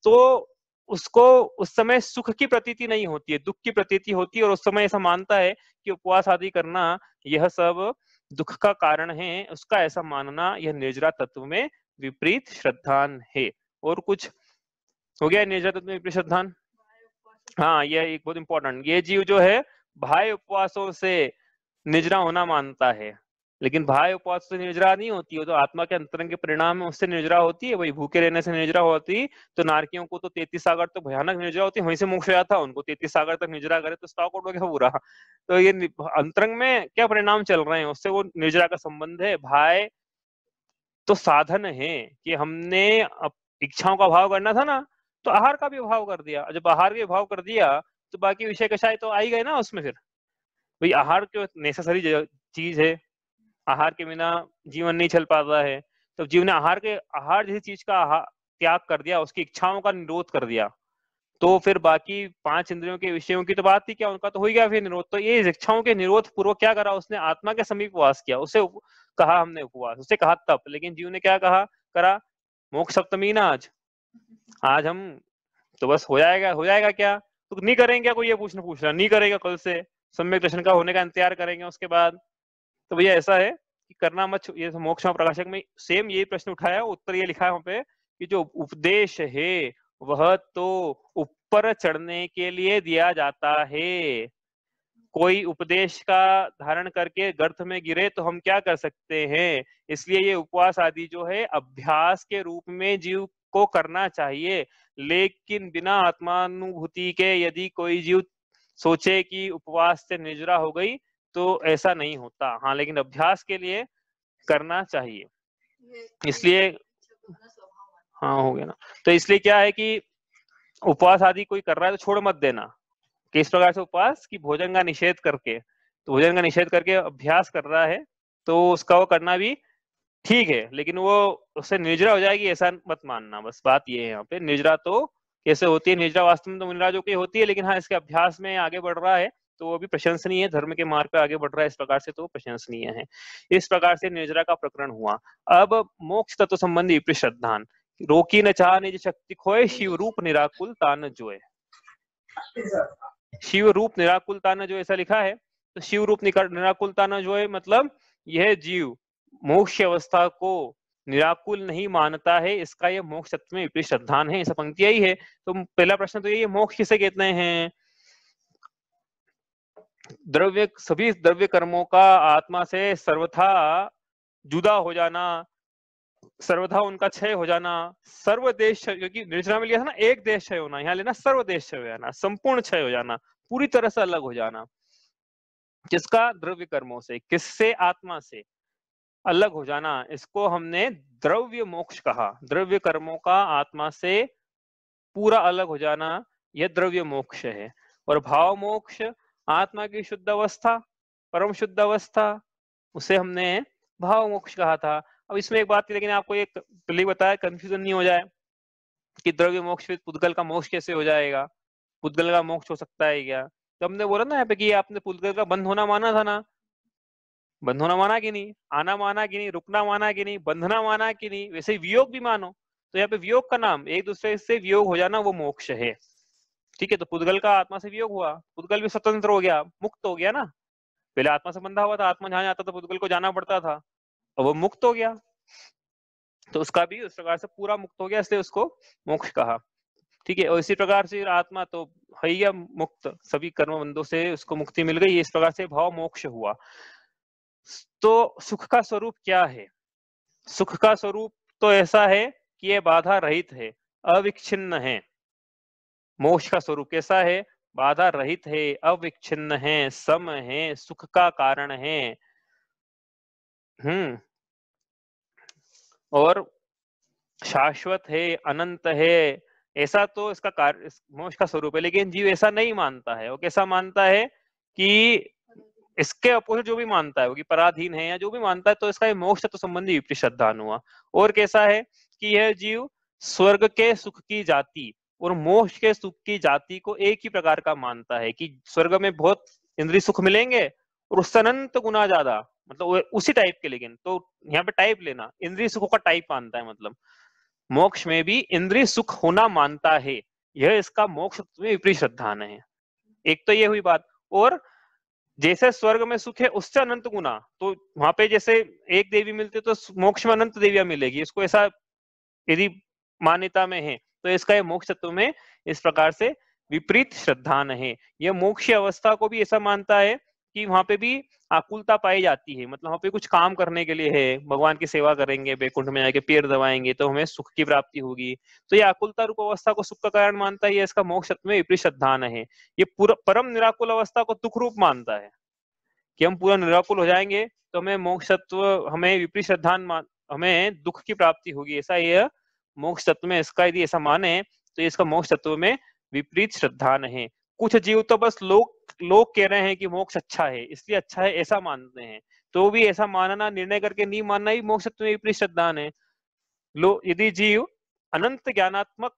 तो उसको उस समय सुख की प्रतीति नहीं होती है, दुख की प्रतीति होती है, और उस समय ऐसा मानता है कि उपवास आदि करना यह सब दुख का कारण है। उसका ऐसा मानना यह निर्जरा तत्व में विपरीत श्रद्धान है। और कुछ हो गया निर्जरा तत्व में विपरीत श्रद्धान? हाँ, यह एक बहुत इंपॉर्टेंट, ये जीव जो है बाह्य उपवासों से निर्जरा होना मानता है, लेकिन बाह्य उपवास से निर्जरा नहीं होती है, तो आत्मा के अंतरंग के परिणाम में उससे निर्जरा होती है। वही भूखे रहने से निर्जरा होती, तो नारकियों को तो 33 सागर तो भयानक निर्जरा होती है, वहीं से मोक्ष आया था उनको, 33 सागर तक निर्जरा करे तो स्टॉक आउट हो गया पूरा। तो ये अंतरंग में क्या परिणाम चल रहे हैं, उससे वो निर्जरा का संबंध है। भाई तो साधन है कि हमने इच्छाओं का अभाव करना था ना, तो आहार का भी अभाव कर दिया। जब आहार के अभाव कर दिया तो बाकी विषय कषाय तो आ ही गए ना उसमें। फिर भाई आहार जो नेसेसरी चीज है, आहार के बिना जीवन नहीं चल पाता है, तो जीव ने आहार जैसी चीज का त्याग कर दिया, उसकी इच्छाओं का निरोध कर दिया, तो फिर बाकी 5 इंद्रियों के विषयों की तो बात थी क्या, उनका तो हो ही गया फिर निरोध। तो ये इच्छाओं के निरोध पूर्वक क्या करा, उसने आत्मा के समीप उपवास किया, उसे कहा हमने उपवास, उसे कहा तप। लेकिन जीव ने क्या कहा करा, मोक्ष सप्तमी ना आज हम तो बस हो जाएगा क्या, तो नहीं करेंगे क्या, कोई ये पूछ रहा नहीं करेगा, कल से सम्यक दर्शन का होने का इंतजार करेंगे उसके बाद। तो भैया ऐसा है कि करना मत। ये मोक्ष प्रकाशक में सेम यही प्रश्न उठाया, उत्तर ये लिखा है वहां पे कि जो उपदेश है वह तो ऊपर चढ़ने के लिए दिया जाता है। कोई उपदेश का धारण करके गर्त में गिरे तो हम क्या कर सकते हैं, इसलिए ये उपवास आदि जो है अभ्यास के रूप में जीव को करना चाहिए। लेकिन बिना आत्मानुभूति के यदि कोई जीव सोचे कि उपवास से निर्जरा हो गई तो ऐसा नहीं होता। हाँ, लेकिन अभ्यास के लिए करना चाहिए। इसलिए हाँ हो गया ना। तो इसलिए क्या है कि उपवास आदि कोई कर रहा है तो छोड़ मत देना। किस प्रकार से उपवास की भोजन का निषेध करके, तो भोजन का निषेध करके अभ्यास कर रहा है तो उसका वो करना भी ठीक है, लेकिन वो उससे निर्जरा हो जाएगी ऐसा मत मानना। बस बात ये है यहाँ पे, निर्जरा तो कैसे होती है, निर्जरा वास्तव में तो मुनिराजों की होती है, लेकिन हाँ इसके अभ्यास में आगे बढ़ रहा है तो वो भी प्रशंसनीय है, धर्म के मार्ग पे आगे बढ़ रहा है इस प्रकार से, तो प्रशंसनीय है। इस प्रकार से निर्जरा का प्रकरण हुआ। अब मोक्ष तत्व संबंधी विपरीत श्रद्धान, रोकी न चाह निज शक्ति खोए, शिव रूप निराकुल तान जोए। शिव रूप निराकुलता न जो, ऐसा लिखा है। तो शिव रूप निराकुलता न जो है मतलब यह जीव मोक्ष अवस्था को निराकुल नहीं मानता है, इसका यह मोक्ष तत्व में विपरीत श्रद्धान है। ऐसा पंक्ति यही है। तो पहला प्रश्न तो ये मोक्ष किसे कहते हैं? द्रव्य, सभी द्रव्य कर्मों का आत्मा से सर्वथा जुदा हो जाना, सर्वथा उनका क्षय हो जाना, सर्वदेश, क्योंकि निर्जरा में लिया था ना एक देश क्षय होना, यहाँ लेना सर्वदेश क्षय हो जाना, संपूर्ण क्षय हो जाना, पूरी तरह से अलग हो जाना। किसका? द्रव्य कर्मों से। किससे? आत्मा से अलग हो जाना, इसको हमने द्रव्य मोक्ष कहा। द्रव्य कर्मों का आत्मा से पूरा अलग हो जाना, यह द्रव्य मोक्ष है। और भाव मोक्ष आत्मा की शुद्ध अवस्था, परम शुद्ध अवस्था, उसे हमने भाव मोक्ष कहा था। अब इसमें एक बात, लेकिन आपको एक पहले बताया, कंफ्यूजन नहीं हो जाए कि द्रव्य मोक्ष फिर पुद्गल का मोक्ष कैसे हो जाएगा, पुद्गल का मोक्ष हो सकता है क्या? तो हमने बोला ना यहाँ पे कि आपने पुद्गल का बंध होना माना था ना, बंध होना माना कि नहीं, आना माना कि नहीं, रुकना माना कि नहीं, बंधना माना कि नहीं, वैसे ही वियोग भी मानो। तो यहाँ पे वियोग का नाम, एक दूसरे से वियोग हो जाना, वो मोक्ष है। ठीक है, तो पुद्गल का आत्मा से वियोग हुआ, पुद्गल भी स्वतंत्र हो गया, मुक्त हो गया ना। पहले आत्मा से बंधा हुआ था, आत्मा जहां जाता था पुद्गल को जाना पड़ता था, और वो मुक्त हो गया, तो उसका भी उस प्रकार से पूरा मुक्त हो गया, इसलिए उसको मोक्ष कहा। ठीक है, और इसी प्रकार से आत्मा तो है ही मुक्त, सभी कर्म बंधों से उसको मुक्ति मिल गई, इस प्रकार से भाव मोक्ष हुआ। तो सुख का स्वरूप क्या है? सुख का स्वरूप तो ऐसा है कि यह बाधा रहित है, अविच्छिन्न है। मोक्ष का स्वरूप कैसा है? बाधा रहित है, अविच्छिन्न है, सम है, सुख का कारण है। और शाश्वत है, अनंत है, ऐसा तो इसका कार्य, मोक्ष का स्वरूप है। लेकिन जीव ऐसा नहीं मानता है। वो कैसा मानता है कि इसके अपोजिट जो भी मानता है वो कि पराधीन है या जो भी मानता है, तो इसका मोक्ष तो संबंधी विपरीत श्रद्धान हुआ। और कैसा है कि यह जीव स्वर्ग के सुख की जाति और मोक्ष के सुख की जाति को एक ही प्रकार का मानता है, कि स्वर्ग में बहुत इंद्रिय सुख मिलेंगे और उससे अनंत गुना ज्यादा, मतलब उसी टाइप के। लेकिन तो यहाँ पे टाइप लेना, इंद्रिय सुखों का टाइप मानता है, मतलब मोक्ष में भी इंद्रिय सुख होना मानता है। यह इसका मोक्ष में विपरीत श्रद्धान है। एक तो ये हुई बात। और जैसे स्वर्ग में सुख है उससे अनंत गुना, तो वहां पे जैसे एक देवी मिलती तो मोक्ष में अनंत देवियां मिलेगी, इसको ऐसा यदि मान्यता में है, तो इसका ये मोक्ष तत्व में इस प्रकार से विपरीत श्रद्धान है। यह मोक्ष अवस्था को भी ऐसा मानता है कि वहां पे भी आकुलता पाई जाती है, मतलब वहां पे कुछ काम करने के लिए है, भगवान की सेवा करेंगे, बैकुंठ में जाके पैर दबाएंगे तो हमें सुख की प्राप्ति होगी, तो ये आकुलता रूप अवस्था को सुख का कारण मानता है, ये इसका मोक्ष तत्व में विपरीत श्रद्धान है। ये पूरा परम निराकुल अवस्था को दुख रूप मानता है, कि हम पूरा निराकुल हो जाएंगे तो हमें मोक्ष तत्व, हमें विपरीत श्रद्धान हमें दुख की प्राप्ति होगी, ऐसा यह मोक्ष तत्व में इसका यदि ऐसा माने तो इसका मोक्ष तत्व में विपरीत श्रद्धान है। कुछ जीव तो बस लोग कह रहे हैं कि मोक्ष अच्छा है इसलिए अच्छा है ऐसा मानते हैं, तो भी ऐसा मानना, निर्णय करके नहीं मानना ही मोक्ष तत्व में विपरीत श्रद्धान है। यदि जीव अनंत ज्ञानात्मक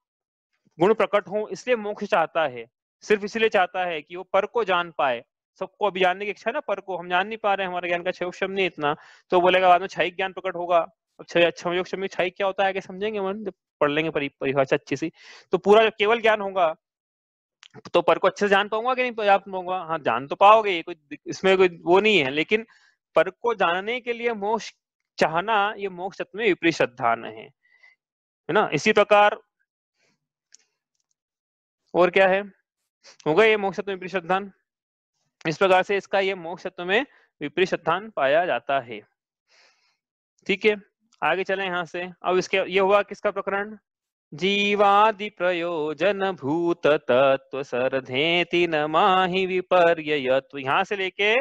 गुण प्रकट हो इसलिए मोक्ष चाहता है, सिर्फ इसलिए चाहता है कि वो पर को जान पाए, सबको अभी जानने की इच्छा है ना, पर को हम जान नहीं पा रहे हैं, हमारे ज्ञान का क्षय नहीं इतना, तो बोलेगा बाद में क्षयिक ज्ञान प्रकट होगा। अब क्षय क्या होता है आगे समझेंगे मन, जब पढ़ लेंगे परिभाषा अच्छी सी। तो पूरा जब केवल ज्ञान होगा तो पर को अच्छे से जान पाऊंगा कि नहीं पर्याप्त पाऊंगा? हाँ, जान तो पाओगे, कोई इसमें कोई वो नहीं है, लेकिन पर को जानने के लिए मोक्ष चाहना, ये मोक्ष तत्व में विपरीत श्रद्धान है ना। इसी प्रकार और क्या है, होगा ये मोक्ष तत्व में विपरीत श्रद्धान। इस प्रकार से इसका ये मोक्ष तत्व में विपरीत श्रद्धान पाया जाता है। ठीक है, आगे चले यहाँ से। अब इसके ये हुआ किसका प्रकरण? जीवादि प्रयोजन भूत तत्व सरधेति न माहि विपर्ययत्व। यहाँ से लेके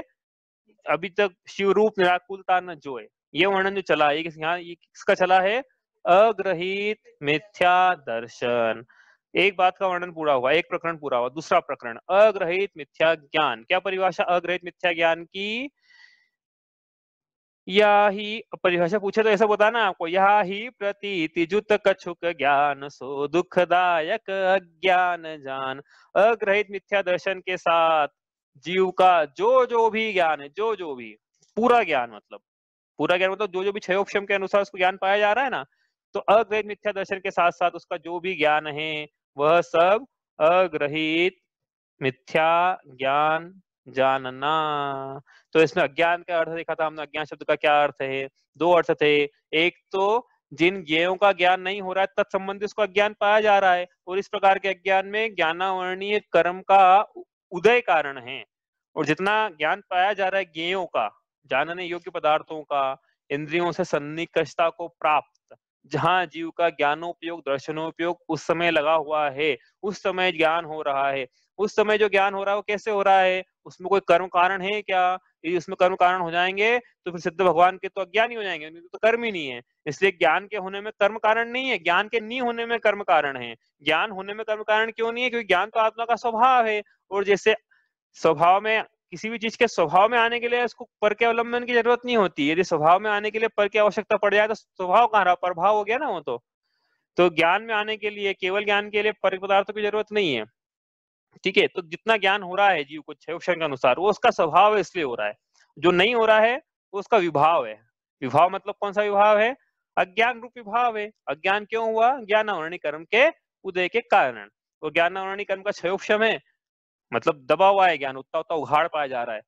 अभी तक शिव रूप निराकुलता न जोए, ये वर्णन जो चला है, यहाँ ये किसका चला है? अग्रहित मिथ्या दर्शन। एक बात का वर्णन पूरा हुआ, एक प्रकरण पूरा हुआ। दूसरा प्रकरण अग्रहित मिथ्या ज्ञान। क्या परिभाषा अग्रहित मिथ्या ज्ञान की? या ही परिभाषा पूछे तो ऐसा बताना आपको, यह ही प्रतीति जुत कछुक ज्ञान सो दुखदायक अज्ञान जान। अग्रहित मिथ्या दर्शन के साथ जीव का जो भी ज्ञान है, जो भी पूरा ज्ञान, मतलब पूरा ज्ञान मतलब जो भी क्षयोक्षम के अनुसार उसको ज्ञान पाया जा रहा है ना, तो अग्रहित मिथ्या दर्शन के साथ साथ उसका जो भी ज्ञान है वह सब अग्रहित मिथ्या ज्ञान जानना। तो इसमें अज्ञान का अर्थ देखा था हमने, अज्ञान शब्द का क्या अर्थ है? दो अर्थ थे। एक तो जिन ज्ञेयों का ज्ञान नहीं हो रहा है तत्संबंधी उसको अज्ञान पाया जा रहा है, और इस प्रकार के अज्ञान में ज्ञानावर्णीय कर्म का उदय कारण है। और जितना ज्ञान पाया जा रहा है ज्ञेयों का, जानने योग्य पदार्थों का, इंद्रियों से सन्निकर्षता को प्राप्त, जहां जीव का ज्ञानोपयोग दर्शनोपयोग उस समय लगा हुआ है, उस समय ज्ञान हो रहा है, उस समय जो ज्ञान हो रहा है वो कैसे हो रहा है, उसमें कोई कर्म कारण है क्या? यदि उसमें कर्म कारण हो जाएंगे तो फिर सिद्ध भगवान के तो अज्ञानी हो जाएंगे, उनके तो कर्म ही नहीं है। इसलिए ज्ञान के होने में कर्म कारण नहीं है, ज्ञान के नहीं होने में कर्म कारण है। ज्ञान होने में कर्म कारण क्यों नहीं है? क्योंकि ज्ञान तो आत्मा का स्वभाव है, और जैसे स्वभाव में किसी भी चीज के स्वभाव में आने के लिए उसको पर के अवलंबन की जरूरत नहीं होती। यदि स्वभाव में आने के लिए पर की आवश्यकता पड़ जाए तो स्वभाव कहाँ रहा, प्रभाव हो गया ना वो तो ज्ञान में आने के लिए, केवल ज्ञान के लिए पर पदार्थों की जरूरत नहीं है। ठीक है, तो जितना ज्ञान हो रहा है जीव को छह क्षण के अनुसार, वो उसका स्वभाव है, इसलिए हो रहा है। जो नहीं हो रहा है वो उसका विभाव है। विभाव मतलब कौन सा विभाव है? अज्ञान रूपी भाव है। अज्ञान क्यों हुआ? ज्ञानावरणी कर्म के उदय के कारण। और ज्ञानावरणी कर्म का क्षयोक्षम है, मतलब दबा हुआ है ज्ञान, उतना उतना उघाड़ पाया जा रहा है,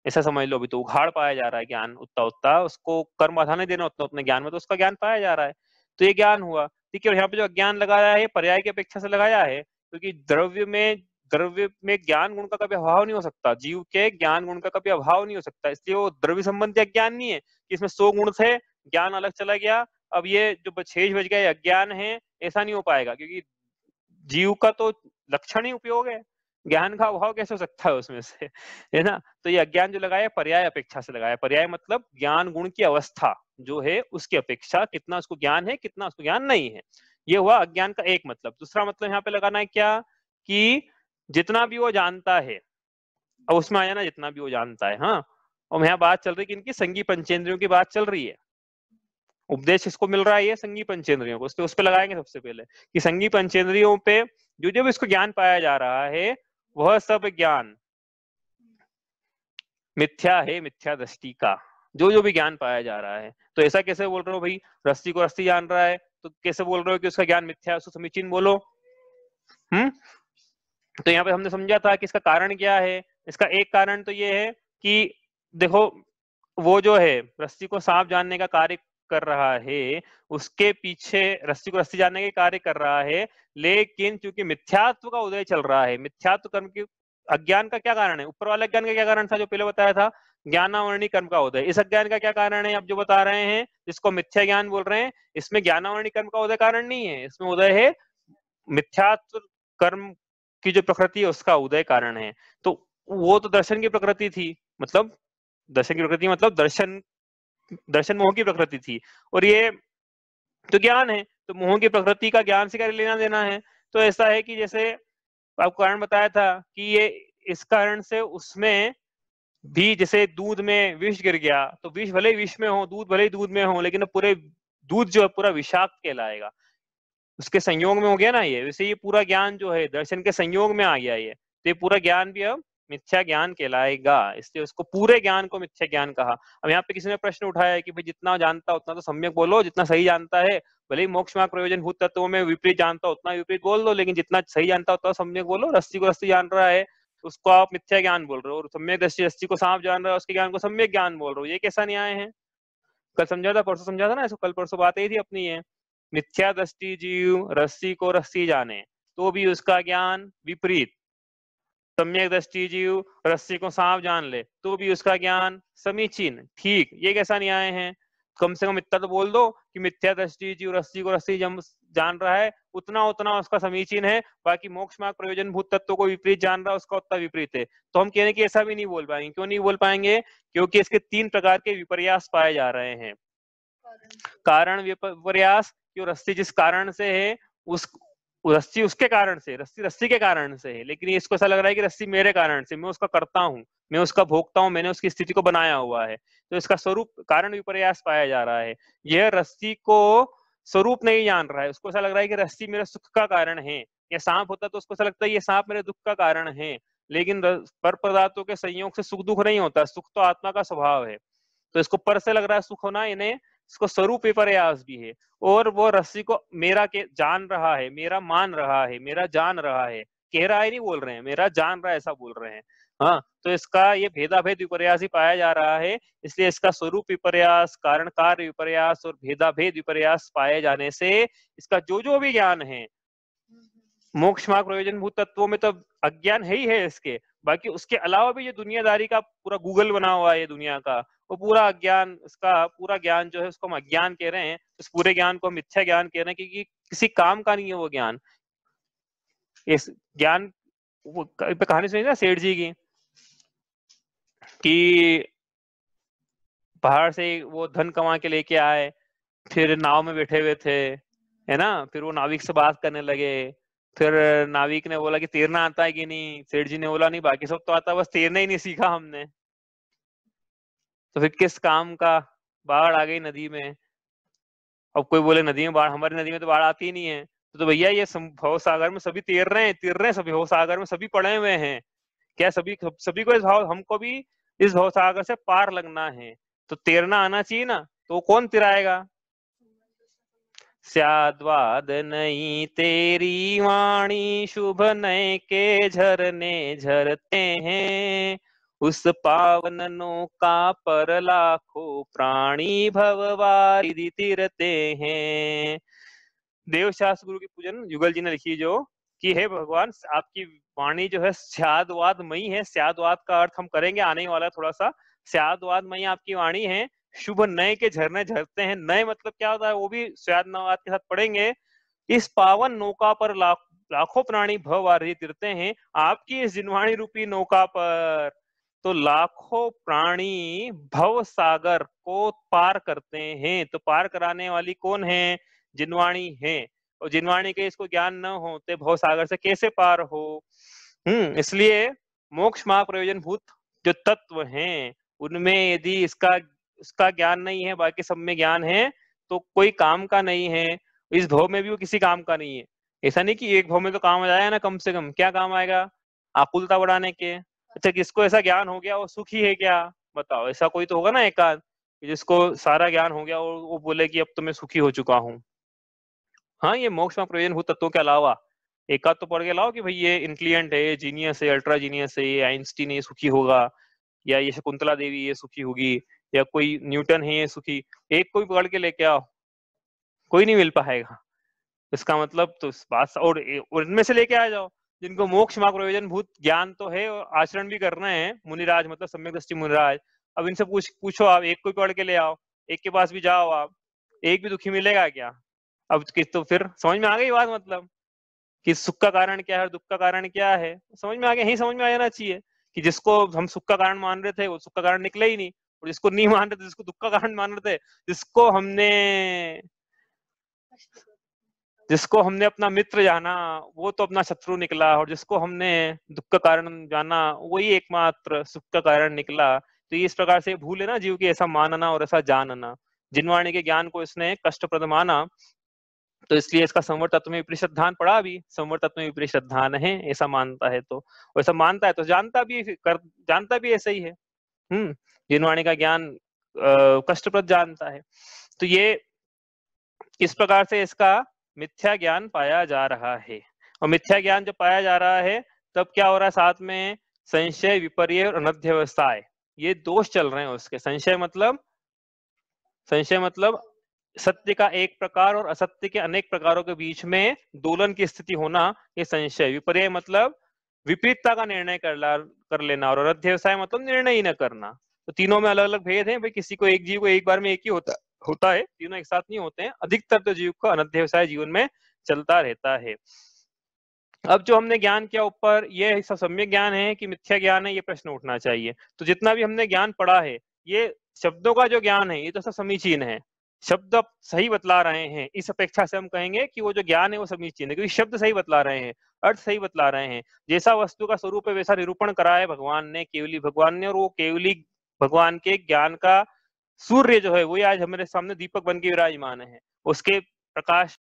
ऐसा समझ लो। अभी तो उघाड़ पाया जा रहा है ज्ञान, उतना उतना उसको कर्म बाधा नहीं देना, उतना उतना ज्ञान में तो उसका ज्ञान पाया जा रहा है। तो ये ज्ञान हुआ। ठीक है, और यहाँ पे जो अज्ञान लगाया है पर्याय की अपेक्षा से लगाया है, क्योंकि द्रव्य में ज्ञान गुण का कभी अभाव नहीं हो सकता, जीव के ज्ञान गुण का कभी अभाव नहीं हो सकता। इसलिए वो द्रव्य संबंधी अज्ञान नहीं है कि इसमें 100 गुण थे, ज्ञान अलग चला गया, अब ये जो शेष बच गया अज्ञान है, ऐसा नहीं हो पाएगा। क्योंकि जीव का तो लक्षण ही उपयोग है, ज्ञान का अभाव कैसे हो सकता है उसमें से, है ना? तो ये अज्ञान जो लगाया पर्याय अपेक्षा से लगाया। पर्याय मतलब ज्ञान गुण की अवस्था जो है उसकी अपेक्षा, कितना उसको ज्ञान है कितना उसको ज्ञान नहीं है। ये हुआ अज्ञान का एक मतलब। दूसरा मतलब यहाँ पे लगाना है क्या, कि जितना भी वो जानता है, अब उसमें आया ना जितना भी वो जानता है, हाँ। और यहाँ बात चल रही है कि इनकी संगी पंचेंद्रियों की बात चल रही है। उपदेश इसको मिल रहा है ये संगी पंचेंद्रियों को, उस पे लगाएंगे सबसे पहले कि संगी पंचेंद्रियों पे जो जो भी इसको ज्ञान पाया जा रहा है वह सब ज्ञान मिथ्या है, मिथ्या दृष्टि का। जो जो भी ज्ञान पाया जा रहा है, तो ऐसा कैसे बोल रहे हो भाई? रस्सी को रस्सी जान रहा है तो कैसे बोल रहे हो कि उसका ज्ञान मिथ्या है? उसको समीचीन बोलो। तो यहाँ पे हमने समझा था कि इसका कारण क्या है। इसका एक कारण तो ये है कि देखो, वो जो है रस्सी को सांप जानने का कार्य कर रहा है, उसके पीछे रस्सी को रस्सी जानने के कार्य कर रहा है, लेकिन क्योंकि मिथ्यात्व का उदय चल रहा है, मिथ्यात्व कर्म की अज्ञान का क्या कारण है? ऊपर वाले अज्ञान का क्या कारण था जो पहले बताया था? ज्ञानावरणी कर्म का उदय। इस अज्ञान का क्या कारण है अब जो बता रहे हैं, जिसको मिथ्या ज्ञान बोल रहे हैं? इसमें ज्ञानावरणी कर्म का उदय कारण नहीं है, इसमें उदय है मिथ्यात्व कर्म की जो प्रकृति है उसका उदय कारण है। तो वो तो दर्शन की प्रकृति थी, मतलब दर्शन की प्रकृति मतलब दर्शन मोह की प्रकृति थी, और ये तो ज्ञान है, तो मोह की प्रकृति का ज्ञान से क्या लेना देना है? तो ऐसा है कि जैसे आपको कारण बताया था कि ये इस कारण से उसमें भी, जैसे दूध में विष गिर गया तो विष भले ही विष में हो, दूध भले ही दूध में हो, लेकिन पूरे दूध जो है पूरा विषाक्त कहलाएगा, उसके संयोग में हो गया ना ये। वैसे ये पूरा ज्ञान जो है दर्शन के संयोग में आ गया ये, तो ये पूरा ज्ञान भी अब मिथ्या ज्ञान कहलाएगा, इसलिए उसको पूरे ज्ञान को मिथ्या ज्ञान कहा। अब यहाँ पे किसी ने प्रश्न उठाया है कि भाई जितना जानता उतना तो सम्यक बोलो, जितना सही जानता है, भले ही मोक्ष मार्ग प्रयोजन भूत तत्वों में विपरीत जानता उतना विपरीत बोल दो, लेकिन जितना सही जानता उतना सम्यक बोलो। रस्सी को रस्सी जान रहा है उसको आप मिथ्या ज्ञान बोल रहे हो, और सम्यक दृष्टि रस्सी को सांप जान रहा है उसके ज्ञान को सम्यक ज्ञान बोल रहे हो, ये कैसा न्याय है? कल समझा था, परसों समझा था ना इसको, कल परसों बात यही थी अपनी। ये मिथ्या दृष्टि जीव रस्सी को रस्सी जाने तो भी उसका ज्ञान विपरीत, सम्यक दृष्टि जीव रस्सी को सांप जान ले तो भी उसका ज्ञान समीचीन, ठीक। ये कैसा न्याय है? कम से कम इतना तो बोल दो कि मिथ्या दृष्टि जीव रस्सी को रस्सी जान रहा है उतना उतना उसका समीचीन है, बाकी मोक्ष मार्ग प्रयोजन भूत तत्व को विपरीत जान रहा है उसका उतना विपरीत है। तो हम कहने की ऐसा भी नहीं बोल पाएंगे। क्यों नहीं बोल पाएंगे? क्योंकि इसके 3 प्रकार के विपर्यास पाए जा रहे हैं। कारण विपर्यास, जो रस्सी जिस कारण से है उस रस्सी उसके कारण से, रस्सी रस्सी के कारण से है, लेकिन इसको ऐसा लग रहा है कि रस्सी मेरे कारण से, मैं उसका करता हूँ, मैं उसका भोगता हूँ, मैंने उसकी स्थिति को बनाया हुआ है। तो इसका स्वरूप कारण विपर्यास पाया जा रहा है। यह रस्सी को स्वरूप नहीं जान रहा है, उसको ऐसा लग रहा है कि रस्सी मेरे सुख का कारण है, या सांप होता तो उसको ऐसा लगता है ये सांप मेरे दुख का कारण है। लेकिन पर पदार्थों के संयोग से सुख दुख नहीं होता, सुख तो आत्मा का स्वभाव है। तो इसको पर से लग रहा है सुख होना, इन्हें इसको स्वरूप विपर्यास भी है। और वो रस्सी को मेरा के जान रहा है, मेरा मान रहा है, मेरा जान रहा है, कह रहा है नहीं बोल रहे हैं, मेरा जान रहा है ऐसा बोल रहे हैं। हाँ, तो इसका ये भेदाभेद विपर्यास ही पाया जा रहा है। इसलिए इसका स्वरूप विपर्यास, कारण कार्य विपर्यास और भेदाभेद विपर्यास पाए जाने से इसका जो जो भी ज्ञान है, मोक्ष मार्ग प्रयोजन भूत तत्वों में तो अज्ञान है ही है इसके, बाकी उसके अलावा भी ये दुनियादारी का पूरा गूगल बना हुआ है ये दुनिया का, वो पूरा अज्ञान, इसका पूरा ज्ञान जो है उसको हम अज्ञान कह रहे हैं। इस पूरे ज्ञान को हम मिथ्या ज्ञान कह रहे हैं, क्योंकि किसी काम का नहीं है वो ज्ञान। इस ज्ञान वो कहानी सुनी ना सेठ जी की, कि पहाड़ से वो धन कमा के लेके आए, फिर नाव में बैठे हुए थे, है ना, फिर वो नाविक से बात करने लगे, फिर नाविक ने बोला कि तैरना आता है कि नहीं, सेठ जी ने बोला नहीं बाकी सब तो आता है, बस तैरना ही नहीं सीखा हमने। तो फिर किस काम का, बाढ़ आ गई नदी में। अब कोई बोले नदी में बाढ़, हमारी नदी में तो बाढ़ आती ही नहीं है, तो भैया ये भव सागर में सभी तैर रहे हैं, सभी भव सागर में सभी पड़े हुए हैं, क्या सभी सभी को इस भाव, हमको भी इस भव सागर से पार लगना है, तो तैरना आना चाहिए ना, तो कौन तिराएगा। स्याद्वाद नहीं तेरी वाणी, शुभ नय के झरने झरते हैं, उस पावन नौका पर लाखों प्राणी भववारिधि तिरते हैं। देवशास्त्र गुरु की पूजन युगल जी ने लिखी, जो कि हे भगवान आपकी वाणी जो है स्यादवादमयी है। स्यादवाद का अर्थ हम करेंगे आने वाला थोड़ा सा। स्यादवादमयी आपकी वाणी है, शुभ नए के झरने झरते हैं। नए मतलब क्या होता है, वो भी स्यादवाद के साथ पढ़ेंगे। इस पावन नौका पर लाखों प्राणी भववारिधि तिरते हैं, आपकी इस जिनवाणी रूपी नौका पर तो लाखों प्राणी भव सागर को पार करते हैं। तो पार कराने वाली कौन है, जिनवाणी है, और जिनवाणी के इसको ज्ञान न हो तो भव सागर से कैसे पार हो। इसलिए मोक्ष मार्ग प्रयोजन भूत जो तत्व हैं, उनमें यदि इसका ज्ञान नहीं है, बाकी सब में ज्ञान है, तो कोई काम का नहीं है। इस भव में भी वो किसी काम का नहीं है। ऐसा नहीं कि एक भव में तो काम आ जाएगा ना, कम से कम क्या काम आएगा, आकुलता बढ़ाने के। अच्छा, किसको ऐसा ज्ञान हो गया वो सुखी है क्या, बताओ, ऐसा कोई तो होगा ना एकांत जिसको सारा ज्ञान हो गया और वो बोले कि अब तो मैं सुखी हो चुका हूँ। हाँ, ये मोक्ष में प्रयोजन भूत तत्वों के अलावा एक आध तो पढ़ के लाओ कि भाई ये इंटेलिजेंट है, ये जीनियस है, अल्ट्रा जीनियस है, ये आइंस्टीन ये सुखी होगा, या ये शकुंतला देवी ये सुखी होगी, या कोई न्यूटन है ये सुखी। एक कोई पकड़ के लेके आओ, कोई नहीं मिल पाएगा। इसका मतलब तो इस बात, और इनमें से लेके आ जाओ जिनको मोक्ष मार्ग प्रयोजन भूत ज्ञान तो है और आचरण भी कर रहे हैं, मुनिराज मतलब सम्यक दृष्टि मुनिराज। अब इनसे पूछो आप, एक कोई पकड़ के ले आओ, एक के पास भी जाओ आप, एक भी दुखी मिलेगा क्या। अब किस, तो फिर समझ में आ गई बात, मतलब कि सुख का कारण क्या है और दुख का कारण क्या है, समझ में आ गया। यही समझ में आ जाना चाहिए कि जिसको हम सुख का कारण मान रहे थे वो सुख का कारण निकले ही नहीं, और जिसको नहीं मान रहे थे, जिसको दुख का कारण मान रहे थे, जिसको हमने अपना मित्र जाना वो तो अपना शत्रु निकला, और जिसको हमने दुख का कारण जाना वही एकमात्र सुख का कारण निकला। तो ये इस प्रकार से भूल है ना जीव की, ऐसा मानना और ऐसा जानना। जिनवाणी के ज्ञान को इसने कष्टप्रद माना, तो इसलिए इसका संवर तत्व में विपरीत श्रद्धान पड़ा भी, संवर तत्व में विपरीत श्रद्धान है ऐसा मानता है, तो वैसा मानता है तो जानता भी ऐसा ही है। जिनवाणी का ज्ञान कष्टप्रद जानता है। तो ये इस प्रकार से इसका मिथ्या ज्ञान पाया जा रहा है। और मिथ्या ज्ञान जब पाया जा रहा है तब क्या हो रहा है, साथ में संशय विपर्य और अनध्यवसाय, ये दोष चल रहे हैं उसके। संशय मतलब सत्य का एक प्रकार और असत्य के अनेक प्रकारों के बीच में दोलन की स्थिति होना, ये संशय। विपर्य मतलब विपरीतता का निर्णय कर लेना, और अध्यवसाय मतलब निर्णय ही न करना। तो तीनों में अलग अलग भेद है भाई। किसी को, एक जीव को एक बार में एक ही होता है, तीनों एक साथ नहीं होते हैं। अधिकतर तो जीव का अनध्यवसाय जीवन में चलता रहता है। अब जो हमने ज्ञान किया ऊपर, ये सब सम्यक ज्ञान है कि मिथ्या ज्ञान है, ये प्रश्न उठना चाहिए। तो जितना भी हमने ज्ञान पढ़ा है, ये शब्दों का जो ज्ञान है ये तो सब समीचीन है, शब्द अब सही बतला रहे हैं। इस अपेक्षा से हम कहेंगे कि वो जो ज्ञान है वो समीचीन है, क्योंकि शब्द सही बतला रहे हैं, अर्थ सही बतला रहे हैं। जैसा वस्तु का स्वरूप है वैसा निरूपण करा है भगवान ने, केवली भगवान ने, और वो केवली भगवान के ज्ञान का सूर्य जो है वही आज हमारे सामने दीपक बन के विराजमान है, उसके प्रकाश।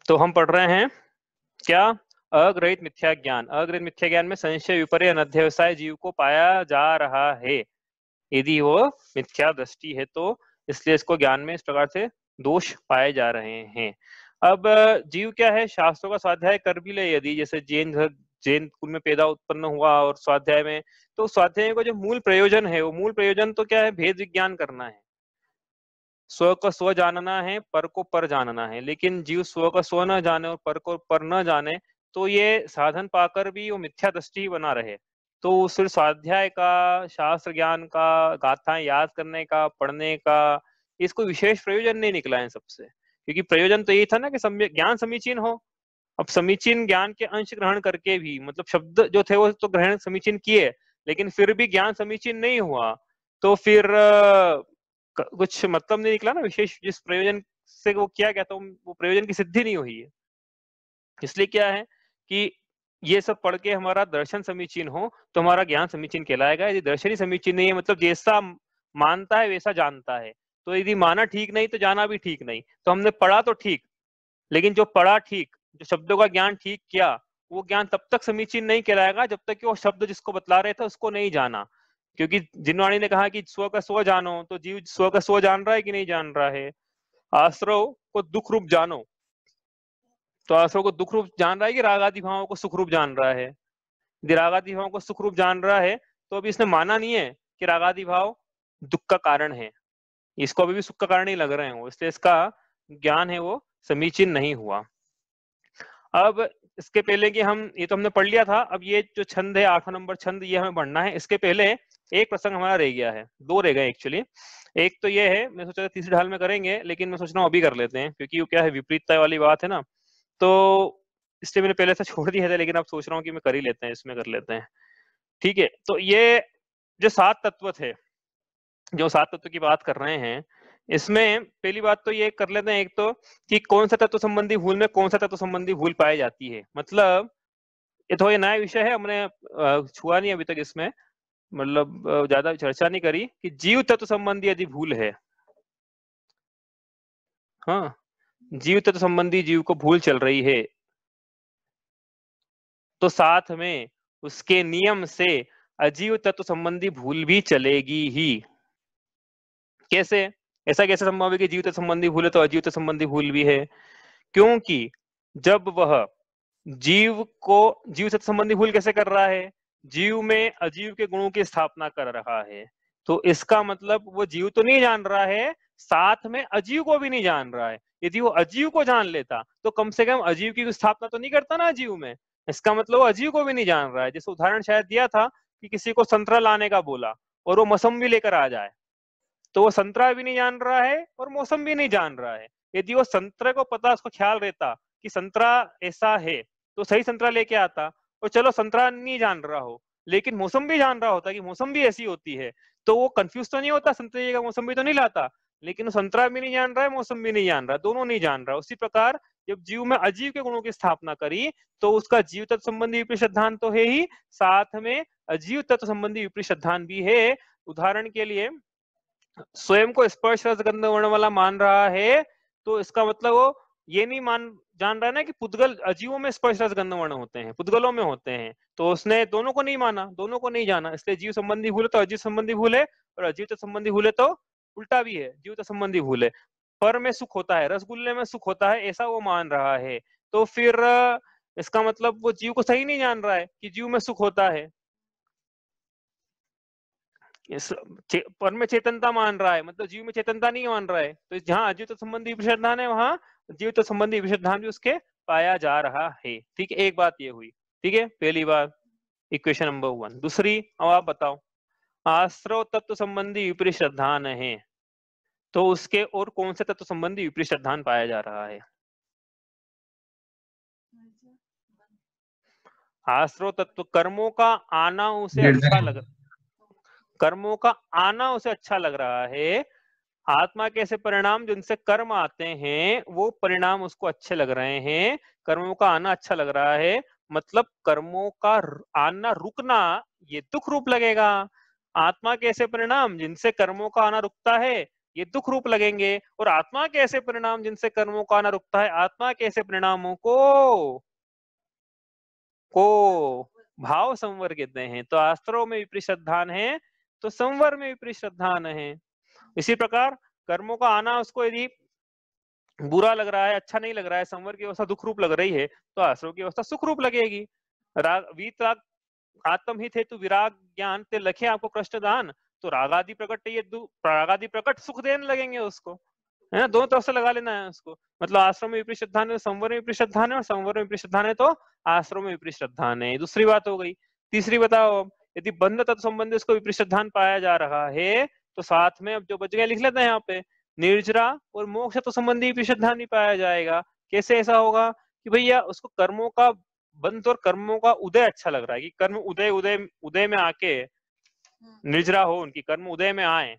तो हम पढ़ रहे हैं क्या, अग्रहित मिथ्या ज्ञान। अग्रहित मिथ्या ज्ञान में संशय विपर्य अनध्यवसाय जीव को पाया जा रहा है। यदि वो मिथ्या दृष्टि है तो इसलिए इसको ज्ञान में इस प्रकार से दोष पाए जा रहे हैं। अब जीव क्या है, शास्त्रों का स्वाध्याय कर भी ले यदि, जैसे जैन कुल में पैदा उत्पन्न हुआ और स्वाध्याय में, तो स्वाध्याय का जो मूल प्रयोजन है, वो मूल प्रयोजन तो क्या है, भेद विज्ञान करना है। स्व को स्व जानना है, पर को पर जानना है। लेकिन जीव स्व को स्व न जाने और पर को पर न जाने, तो ये साधन पाकर भी वो मिथ्या दृष्टि ही बना रहे। तो सिर्फ स्वाध्याय का, शास्त्र ज्ञान का, गाथाएं याद करने का, पढ़ने का, इसको विशेष प्रयोजन नहीं निकला है सबसे। क्योंकि प्रयोजन तो यही था ना कि ज्ञान समीचीन हो, अब समीचीन ज्ञान के अंश ग्रहण करके भी, मतलब शब्द जो थे वो तो ग्रहण समीचीन किए, लेकिन फिर भी ज्ञान समीचीन नहीं हुआ, तो फिर कुछ मतलब नहीं निकला ना, विशेष जिस प्रयोजन से वो किया गया था वो प्रयोजन की सिद्धि नहीं हुई है। इसलिए क्या है कि ये सब पढ़ के हमारा दर्शन समीचीन हो तो हमारा ज्ञान समीचीन कहलाएगा। यदि दर्शन ही समीचीन नहीं है, मतलब जैसा मानता है वैसा जानता है, तो यदि माना ठीक नहीं तो जाना भी ठीक नहीं। तो हमने पढ़ा तो ठीक, लेकिन जो पढ़ा ठीक, जो शब्दों का ज्ञान ठीक किया, वो ज्ञान तब तक समीचीन नहीं कहलाएगा जब तक कि वो शब्द जिसको बतला रहे थे उसको नहीं जाना। क्योंकि जिनवाणी ने कहा कि स्व का स्व जानो, तो जीव स्व का स्व जान रहा है कि नहीं जान रहा है। आश्रव को दुख रूप जानो, तो आश्रव को दुख रूप जान रहा है कि राग आदि भावों को सुख रूप जान रहा है। यदि राग आदि भावों को सुख रूप जान रहा है तो अभी इसने माना नहीं है कि राग आदि भाव दुख का कारण है, इसको अभी भी सुख का कारण ही लग रहे हैं वो, इसलिए इसका ज्ञान है वो समीचीन नहीं हुआ। अब इसके पहले कि हम, ये तो हमने पढ़ लिया था, अब ये जो छंद है 8वां नंबर छंद, ये हमें पढ़ना है। इसके पहले एक प्रसंग हमारा रह गया है, दो रह गए एक्चुअली। एक तो ये है, मैं सोचा था तीसरी ढाल में करेंगे, लेकिन मैं सोच रहा हूँ अभी कर लेते हैं, क्योंकि वो क्या है, विपरीतता वाली बात है ना, तो इसलिए मैंने पहले से छोड़ दिया था, लेकिन अब सोच रहा हूँ कि मैं कर ही लेते हैं, इसमें कर लेते हैं। ठीक है, तो ये जो 7 तत्व थे, जो 7 तत्व की बात कर रहे हैं, इसमें पहली बात तो ये कर लेते हैं एक तो, कि कौन सा तत्व संबंधी भूल में कौन सा तत्व संबंधी भूल पाई जाती है। मतलब ये थोड़ा नया विषय है, हमने छुआ नहीं अभी तक इसमें, मतलब ज्यादा चर्चा नहीं करी कि जीव तत्व संबंधी यदि भूल है, हाँ, जीव तत्व संबंधी जीव को भूल चल रही है, तो साथ में उसके नियम से अजीव तत्व संबंधी भूल भी चलेगी ही। कैसे? ऐसा कैसे संभव है कि जीव तत्व संबंधी भूल है तो अजीव तत्व संबंधी भूल भी है? क्योंकि जब वह जीव तत्व संबंधी भूल कैसे कर रहा है? जीव में अजीव के गुणों की स्थापना कर रहा है, तो इसका मतलब वो जीव तो नहीं जान रहा है, साथ में अजीव को भी नहीं जान रहा है। यदि वो अजीव को जान लेता तो कम से कम अजीव की स्थापना तो नहीं करता ना अजीव में। इसका मतलब वो अजीव को भी नहीं जान रहा है। जैसे उदाहरण शायद दिया था कि किसी को संतरा लाने का बोला और वो मौसम्बी लेकर आ जाए, तो वो संतरा भी नहीं जान रहा है और मौसम भी नहीं जान रहा है। यदि वो संतरे को पता, उसको ख्याल रहता कि संतरा ऐसा है, तो सही संतरा लेके आता, और चलो संतरा नहीं जान रहा हो लेकिन मौसम भी जान रहा होता कि मौसम भी ऐसी होती है, तो वो कंफ्यूज तो नहीं होता, संतरे का मौसम भी तो नहीं लाता। लेकिन वो संतरा भी नहीं जान रहा है, मौसम भी नहीं जान रहा, दोनों नहीं जान रहा। उसी प्रकार जब जीव में अजीव के गुणों की स्थापना करी, तो उसका जीव तत्व संबंधी विपरीत सिद्धांत तो है ही, साथ में अजीव तत्व संबंधी विपरीत सिद्धांत भी है। उदाहरण के लिए, स्वयं को स्पर्श रस गंध वर्ण वाला मान रहा है, तो इसका मतलब वो ये नहीं जान रहा है ना कि पुद्गल अजीवों में स्पर्श रस गंध वर्ण होते हैं, पुद्गलों में होते हैं, तो उसने दोनों को नहीं माना, दोनों को नहीं जाना। इसलिए जीव संबंधी भूल है तो अजीव संबंधी भूल है, और अजीव तो संबंधी भूल है तो उल्टा भी है, जीव तो संबंधी भूल है। पर में सुख होता है, रसगुल्ले में सुख होता है, ऐसा वो मान रहा है, तो फिर इसका मतलब वो जीव को सही नहीं जान रहा है कि जीव में सुख होता है। इस पर में चेतनता मान रहा है, मतलब जीव में चेतनता नहीं मान रहा है। तो जहां अजीव तो संबंधी विशेषधान है, वहां जीव तो संबंधी विशेषधान भी उसके पाया जा रहा है। ठीक है, एक बात ये हुई। ठीक है, पहली बात इक्वेशन नंबर 1। दूसरी, अब आप बताओ, आश्रव तत्व संबंधी विपरीत श्रद्धान है, तो उसके और कौन से तत्व संबंधी विपरीत श्रद्धान पाया जा रहा है? आश्रव तत्व, कर्मों का आना उसे अच्छा लग, कर्मों का आना उसे अच्छा लग रहा है। आत्मा के ऐसे परिणाम जिनसे कर्म आते हैं, वो परिणाम उसको अच्छे लग रहे हैं, कर्मों का आना अच्छा लग रहा है। मतलब कर्मों का आना रुकना ये दुख रूप लगेगा। आत्मा के ऐसे परिणाम जिनसे कर्मों का आना रुकता है, ये दुख रूप लगेंगे। और आत्मा के ऐसे परिणाम जिनसे कर्मों का आना रुकता है, आत्मा के ऐसे परिणामों को भाव संवर कहते हैं। तो आस्त्रों में विपरीत श्रद्धान है, तो संवर में विपरीत श्रद्धान है। इसी प्रकार कर्मों का आना उसको यदि बुरा लग रहा है, अच्छा नहीं लग रहा है, संवर की अवस्था दुख रूप लग रही है, तो आश्रव की अवस्था सुख रूप लगेगी। राग वीतराग आत्म हित हेतु विराग ज्ञान ते लखे आपको कृष्ण दान, तो रागादि प्रकट, ये रागादि प्रकट सुख देने लगेंगे उसको, है ना। दोनों तरफ से लगा लेना है उसको। मतलब आश्रम में विपरीत श्रद्धान है, संवर में विपरीत श्रद्धान है, और संवर में विपरीत श्रद्धान है तो आश्रम में विपरीत श्रद्धान है। दूसरी बात हो गई। तीसरी बताओ, यदि बंध तत्व संबंधी उसको विपरीत श्रद्धान पाया जा रहा है, तो साथ में अब जो बच गया लिख लेते हैं यहाँ पे, निर्जरा और मोक्ष तो संबंधी विपरीत श्रद्धान भी पाया जाएगा। कैसे ऐसा होगा कि भैया उसको कर्मों का बंध और कर्मों का उदय अच्छा लग रहा है, कि कर्म उदय उदय उदय में आके निर्जरा हो, उनकी कर्म उदय में आए,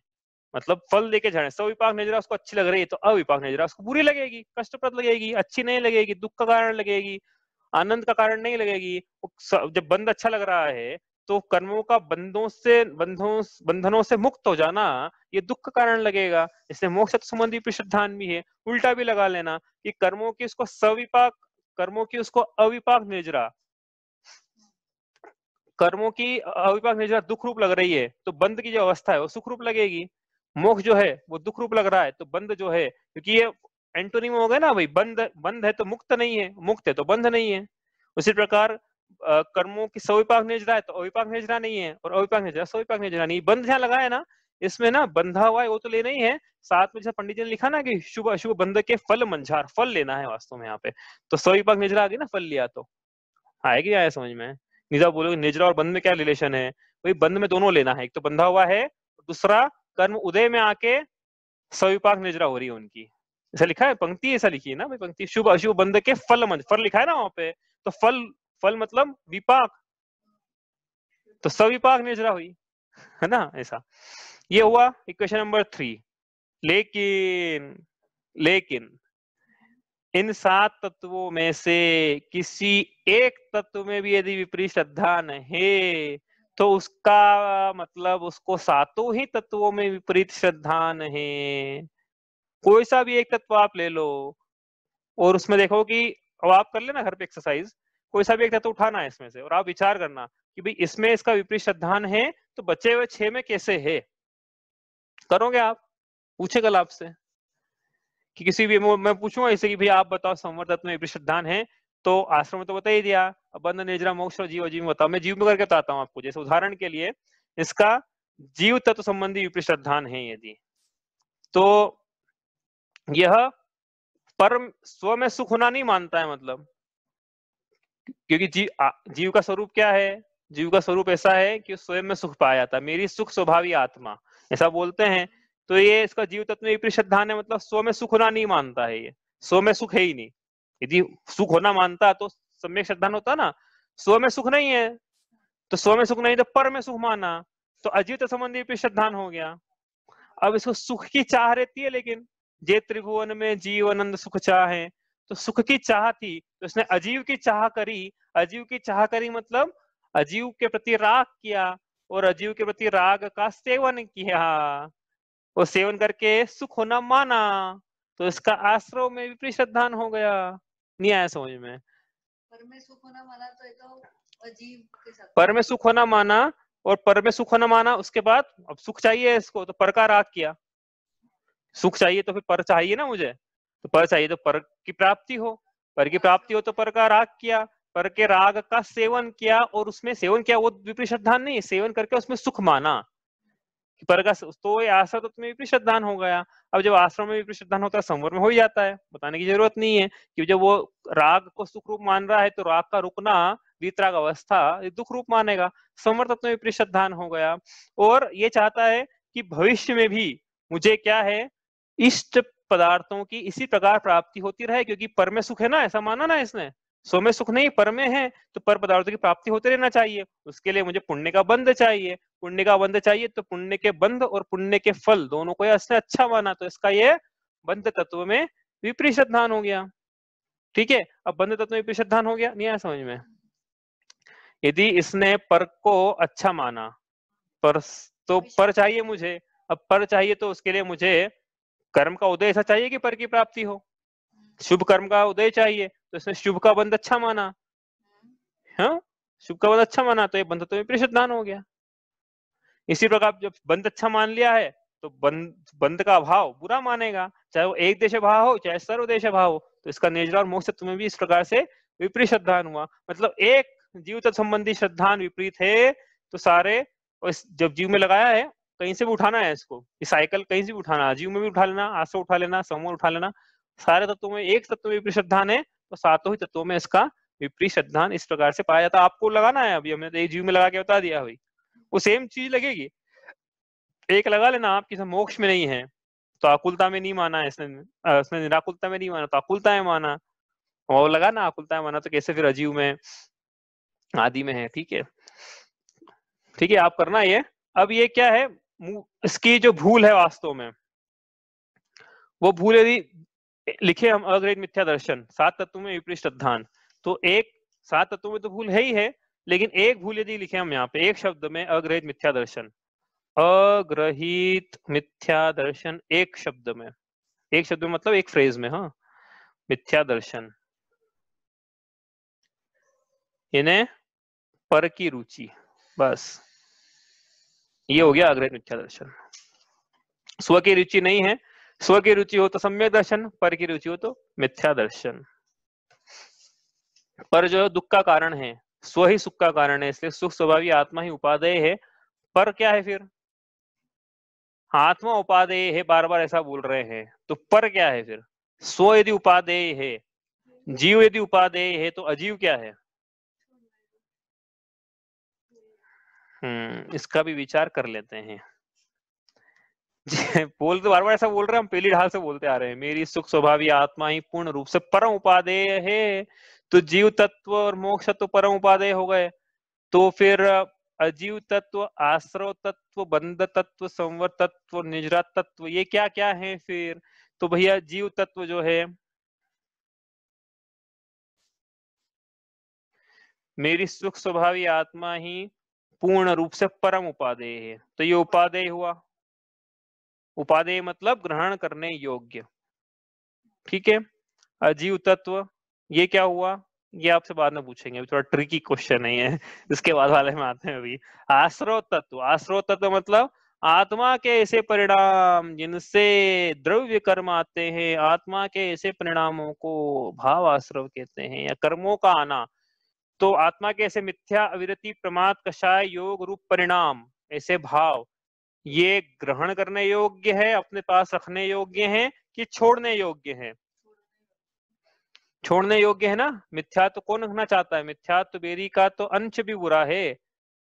मतलब फल लेके जाए। सविपाक निर्जरा उसको अच्छी लग रही है, तो अविपाक निर्जरा उसको बुरी लगेगी, कष्टप्रद लगेगी, अच्छी नहीं लगेगी, दुख का कारण लगेगी, आनंद का कारण नहीं लगेगी। जब बंध अच्छा लग रहा है तो कर्मों का बंधनों से मुक्त हो जाना ये दुख का कारण लगेगा, इसलिए मोक्ष संबंधी श्रद्धान भी है। उल्टा भी लगा लेना कि कर्मों की उसको सविपाक, कर्मों की उसको अविपाक निर्जरा, कर्मों की अविपाक निर्जरा दुख रूप लग रही है, तो बंध की जो अवस्था है वो सुख रूप लगेगी। मोक्ष जो है वो दुख रूप लग रहा है, तो बंध जो है, क्योंकि ये एंटोनिम हो गया ना भाई, बंध बंध है तो मुक्त नहीं है, मुक्त है तो बंध नहीं है। उसी प्रकार कर्मों की सविपाक निर्जरा है तो अविपाक निर्जरा नहीं है, और अविपाक निर्जरा सविपाक निर्जरा नहीं। बंध जहाँ लगा है ना, इसमें ना बंधा हुआ है वो तो लेना ही है, साथ में जैसे पंडित जी ने लिखा ना कि शुभ अशुभ बंध के फल मंझार, फल लेना है वास्तव में यहाँ पे। तो सविपाक निर्जरा आ गई ना, फल लिया तो आएगी, आया समझ में। निजा बोलोगे निजरा और बंध में क्या रिलेशन है, भाई बंध में दोनों लेना है, एक तो बंधा हुआ है, दूसरा कर्म उदय में आके सविपाक निजरा हो रही है उनकी। ऐसा लिखा है, पंक्ति ऐसा लिखी है ना भाई, पंक्ति शुभ अशुभ बंध के फल फल लिखा है ना वहां पे, तो फल फल मतलब विपाक, तो सविपाक निजरा हुई, है ना ऐसा। ये हुआ इक्वेशन नंबर 3। लेकिन लेकिन इन 7 तत्वों में से किसी एक तत्व में भी यदि विपरीत श्रद्धा नहीं, तो उसका मतलब उसको सातों ही तत्वों में विपरीत श्रद्धा नहीं। कोई सा भी एक तत्व आप ले लो और उसमें देखो कि, अब आप कर लेना घर पे एक्सरसाइज, कोई सा भी एक तत्व उठाना है इसमें से और आप विचार करना कि भाई इसमें इसका विपरीत श्रद्धान है, तो बचे हुए 6 में कैसे है। करोगे आप? पूछे कल आपसे कि किसी भी, मैं पूछूंगा इसे कि भाई आप बताओ संवर तत्व में विपरीत श्रद्धान है, तो आश्रम में तो बता ही दिया, बंध निर्जरा मोक्ष और जीव में बताओ। मैं जीव में करके बताता हूँ आपको, जैसे उदाहरण के लिए इसका जीव तत्व संबंधी विपरीत श्रद्धान है यदि, तो यह परम स्व में सुख होना नहीं मानता है, मतलब क्योंकि जीव का स्वरूप क्या है, जीव का स्वरूप ऐसा है कि स्वयं में सुख पाया जाता है, मेरी सुख स्वभावी आत्मा, ऐसा बोलते हैं। तो ये इसका जीव तत्व में विपरीत श्रद्धान है, मतलब स्व में सुख होना नहीं मानता है, ये स्व में सुख है ही नहीं। यदि सुख होना मानता तो सम्यक श्रद्धान होता ना, स्व में सुख नहीं है, तो स्व में सुख नहीं तो पर में सुख माना, तो अजीव संबंधी विपरीत श्रद्धान हो गया। अब इसको सुख की चाह रहती है, लेकिन जे त्रिभुवन में जीव आनंद सुख चाहे, तो सुख की चाह थी तो इसने अजीव की चाह करी। अजीव की चाह करी मतलब अजीव के प्रति राग किया, और अजीव के प्रति राग का सेवन किया, वो सेवन करके सुख होना माना, तो इसका आश्रव में विपरीत श्रद्धान हो गया। नहीं आया समझ में? पर में सुख होना माना तो ये तो अजीव के साथ, पर में सुख होना माना, और पर में सुख होना माना, उसके बाद अब सुख चाहिए इसको, तो पर का राग किया। सुख चाहिए तो फिर पर चाहिए ना मुझे, तो पर चाहिए तो पर की प्राप्ति हो, पर की प्राप्ति हो तो पर का राग किया, पर के राग का सेवन किया, और उसमें सेवन किया वो विपरीत श्रद्धान नहीं, सेवन करके उसमें सुख माना कि पर का, तो ये आश्रम तत्व में विपरीत श्रद्धान हो गया। अब जब आश्रम में विपरीत श्रद्धान होता है, संवर में हो ही जाता है, बताने की जरूरत नहीं है कि जब वो राग को सुख रूप मान रहा है तो राग का रुकना, वीतराग अवस्था ये दुख रूप मानेगा, संवर तत्व में विपरीत श्रद्धान हो गया। और ये चाहता है कि भविष्य में भी मुझे क्या है, इष्ट पदार्थों की इसी प्रकार प्राप्ति होती रहे, क्योंकि पर में सुख है ना, ऐसा माना ना इसने, सो में सुख नहीं पर में है, तो पर पदार्थों की प्राप्ति होते रहना चाहिए, उसके लिए मुझे पुण्य का बंध चाहिए, पुण्य का बंध चाहिए, तो पुण्य के बंध और पुण्य के फल दोनों को इसने अच्छा माना, तो इसका ये बंध तत्व में विपरीत श्रद्धान हो गया। ठीक है, अब बंध तत्व में विपरीत श्रद्धान हो गया, नहीं आया समझ में? यदि इसने पर को अच्छा माना, पर तो पर चाहिए मुझे, अब पर चाहिए तो उसके लिए मुझे कर्म का उदय ऐसा चाहिए कि पर की प्राप्ति हो, शुभ कर्म का उदय चाहिए, तो इसने शुभ का बंध अच्छा माना, हाँ शुभ का बंध अच्छा माना, तो ये बंध तो विपरीत श्रद्धान हो गया। इसी प्रकार जब बंध अच्छा मान लिया है, तो बंध का अभाव बुरा मानेगा, चाहे वो एक देश भाव हो चाहे सर्वदेश भाव हो, तो इसका नेजरा और मोक्ष तुम्हें भी इस प्रकार से विपरीत श्रद्धान हुआ। मतलब एक जीव तत्व संबंधी श्रद्धान विपरीत है, तो सारे जब जीव में लगाया है कहीं से भी उठाना है इसको, इस साइकिल कहीं से भी उठाना, जीव में भी उठा लेना, आश्रय उठा लेना, समूह उठा लेना, सारे तत्वों में एक तत्व में विपरीत श्रद्धान है, तो सातों ही तत्वों में इसका विपरीत श्रद्धान इस प्रकार से पाया जाता है। आपको लगाना है, अभी हमने तो एक जीव में लगा के बता दिया भाई, वो सेम चीज लगेगी। एक लगा लेना आप किसी मोक्ष में नहीं है, तो आकुलता में नहीं माना है इसने, इसने निराकुलता में नहीं माना तो आकुलता में माना, वो लगा ना आकुलता है मना, तो कैसे फिर अजीव में आदि में है। ठीक है, ठीक है, आप करना ये। अब ये क्या है, इसकी जो भूल है वास्तव में, वो भूल यदि लिखे हम अग्रहित मिथ्या दर्शन 7 तत्वों में विपरीत श्रद्धान, तो एक 7 तत्वों में तो भूल है ही है, लेकिन एक भूल यदि लिखे हम यहाँ पे एक शब्द में अग्रहित मिथ्या दर्शन, अग्रहित मिथ्या दर्शन एक शब्द में, एक शब्द में मतलब एक फ्रेज में, हाँ, मिथ्या दर्शन, इन्हें पर की रुचि, बस ये हो गया अग्रहित मिथ्या दर्शन। स्व की रुचि नहीं है, स्व की रुचि हो तो सम्यक दर्शन, पर की रुचि हो तो मिथ्या दर्शन। पर जो दुख का कारण है, स्व ही सुख का कारण है, इसलिए सुख स्वभावी आत्मा ही उपादेय है। पर क्या है फिर, आत्मा उपादेय है, बार बार ऐसा बोल रहे हैं, तो पर क्या है फिर, स्व यदि उपादेय है, जीव यदि उपादेय है, तो अजीव क्या है। इसका भी विचार कर लेते हैं। बोल तो बार बार ऐसा बोल रहे हैं, हम पहली ढाल से बोलते आ रहे हैं, मेरी सुख स्वभावी आत्मा ही पूर्ण रूप से परम उपादेय है, तो जीव तत्व और मोक्ष तत्व परम उपादेय हो गए, तो फिर अजीव तत्व, आश्रव तत्व, बंध तत्व, संवर तत्व, निजरा तत्व, ये क्या क्या है फिर। तो भैया जीव तत्व जो है, मेरी सुख स्वभावी आत्मा ही पूर्ण रूप से परम उपादेय है, तो ये उपादेय हुआ, उपादेय मतलब ग्रहण करने योग्य। ठीक है, अजीव तत्व ये क्या हुआ, ये आपसे बाद में पूछेंगे, थोड़ा ट्रिकी क्वेश्चन है ये, इसके बाद वाले में आते हैं अभी। आश्रव तत्व, आश्रव तत्व मतलब आत्मा के ऐसे परिणाम जिनसे द्रव्य कर्म आते हैं, आत्मा के ऐसे परिणामों को भाव आश्रव कहते हैं, या कर्मों का आना, तो आत्मा के ऐसे मिथ्या, अविरति, प्रमाद, कषाय, योग रूप परिणाम, ऐसे भाव, ये ग्रहण करने योग्य है, अपने पास रखने योग्य है कि छोड़ने योग्य है। छोड़ने योग्य है ना, मिथ्या तो कौन रखना चाहता है, मिथ्या तो बेरी का तो अंश भी बुरा है,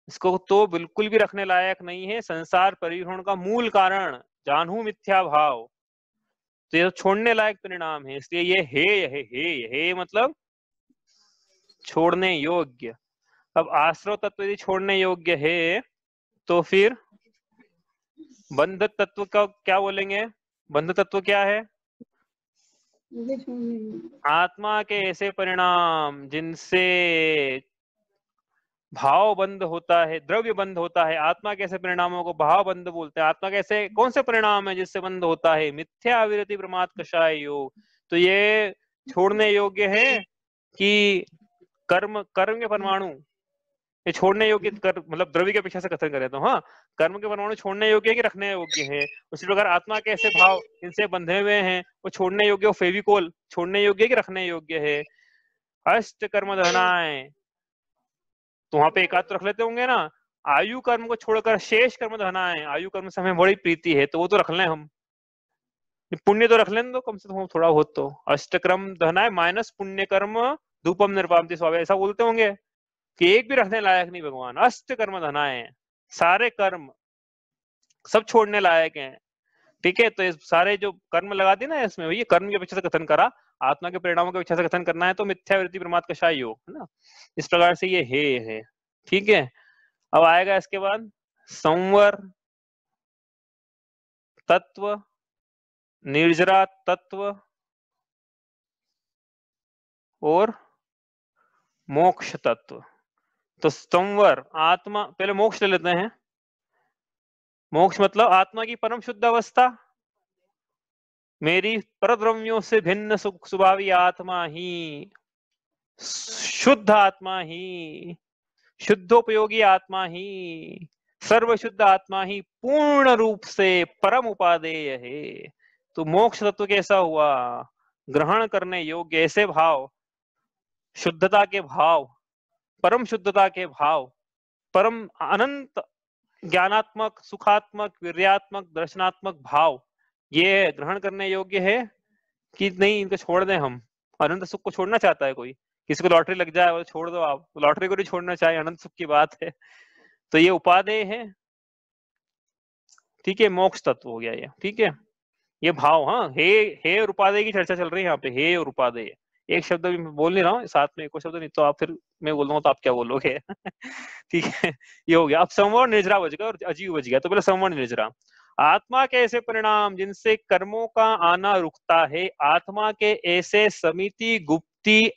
इसको तो बिल्कुल भी रखने लायक नहीं है, संसार परिग्रहण का मूल कारण जानू मिथ्या भाव, तो ये छोड़ने लायक परिणाम है, इसलिए ये हे मतलब छोड़ने योग्य। अब आश्रव तत्व यदि छोड़ने योग्य है, तो फिर बंध तत्व का क्या बोलेंगे, बंध तत्व क्या है, आत्मा के ऐसे परिणाम जिनसे भाव बंद होता है, द्रव्य बंद होता है, आत्मा के ऐसे परिणामों को भाव बंद बोलते हैं। आत्मा के ऐसे कौन से परिणाम है जिससे बंद होता है, मिथ्या, विरति, प्रमाद, कषाय, योग, तो ये छोड़ने योग्य है कि कर्म, कर्म के परमाणु ये छोड़ने योग्य, मतलब द्रव्य की अपेक्षा से कथन करें तो, हाँ, कर्म के परमाणु छोड़ने योग्य है कि रखने योग्य है। उसी प्रकार आत्मा के ऐसे भाव इनसे बंधे हुए हैं, वो छोड़ने योग्य, वो फेविकोल छोड़ने योग्य है कि रखने योग्य है। अष्ट कर्म धनाएं, तो वहां पे एकाध तो रख लेते होंगे ना, आयु कर्म को छोड़कर शेष कर्म धनाएं, आयु कर्म से हमें बड़ी प्रीति है, तो वो तो रख लें हम, पुण्य तो रख लें तो कम से कम थोड़ा बहुत तो, अष्टक्रम धनाएं माइनस पुण्य कर्म, धूपम निर्पामति स्वाभाव, ऐसा बोलते होंगे कि एक भी रखने लायक नहीं भगवान, अष्ट कर्म धनाएं, सारे कर्म सब छोड़ने लायक हैं। ठीक है, तो इस सारे जो कर्म लगा दिए ना इसमें, भैया कर्म की अपेक्षा से कथन करा, आत्मा के परिणामों की अपेक्षा से कथन करना है, तो मिथ्यावृत्ति प्रमाद कषाय योग है ना, इस प्रकार से ये है। ठीक है, अब आएगा इसके बाद संवर तत्व, निर्जरा तत्व और मोक्ष तत्व। तो संवर आत्मा, पहले मोक्ष ले लेते हैं, मोक्ष मतलब आत्मा की परम शुद्ध अवस्था, मेरी परद्रव्यों से भिन्न सुख स्वभावी आत्मा ही, शुद्ध आत्मा ही, शुद्धोपयोगी आत्मा ही, सर्वशुद्ध आत्मा ही पूर्ण रूप से परम उपादेय है। तो मोक्ष तत्व कैसा हुआ, ग्रहण करने योग्य ऐसे भाव, शुद्धता के भाव, परम शुद्धता के भाव, परम अनंत ज्ञानात्मक, सुखात्मक, वीर्यात्मक, दर्शनात्मक भाव, ये ग्रहण करने योग्य है कि नहीं, इनको छोड़ दें हम। अनंत सुख को छोड़ना चाहता है कोई, किसी को लॉटरी लग जाए वो छोड़ दो आप, लॉटरी को नहीं छोड़ना चाहिए, अनंत सुख की बात है, तो ये उपादेय है। ठीक है, मोक्ष तत्व हो गया ये। ठीक है, ये भाव, हाँ, हे और उपादेय की चर्चा चल रही है यहाँ पे, हे और उपादेय, एक शब्द भी मैं बोल नहीं रहा हूँ साथ में, एक और शब्द नहीं तो आप फिर मैं बोल दूंगा तो आप क्या बोलोगे? ठीक है, ये हो गया। अब समवर्ण निर्जरा बच गया और अजीव बच गया। तो पहले समवर्ण निर्जरा, आत्मा के ऐसे परिणाम जिनसे कर्मों का आना रुकता है, आत्मा के ऐसे समिति, गुप्ती,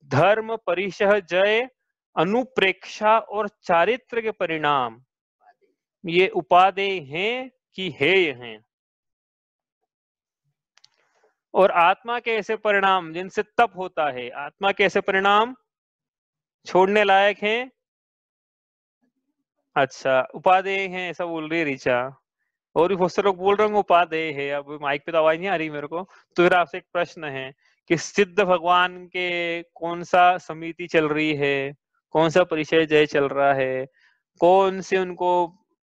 धर्म, परिशह, जय, अनुप्रेक्षा और चारित्र के परिणाम, ये उपादेय हैं कि हेय हैं? और आत्मा के ऐसे परिणाम जिनसे तप होता है, आत्मा के ऐसे परिणाम छोड़ने लायक हैं? अच्छा, उपादेय हैं ऐसा बोल रही है ऋचा। और भी बहुत से लोग बोल रहे होंगे उपादेय है। अब माइक पे तो आवाज नहीं आ रही मेरे को। तो फिर आपसे एक प्रश्न है कि सिद्ध भगवान के कौन सा समिति चल रही है, कौन सा परिचय जय चल रहा है, कौन से उनको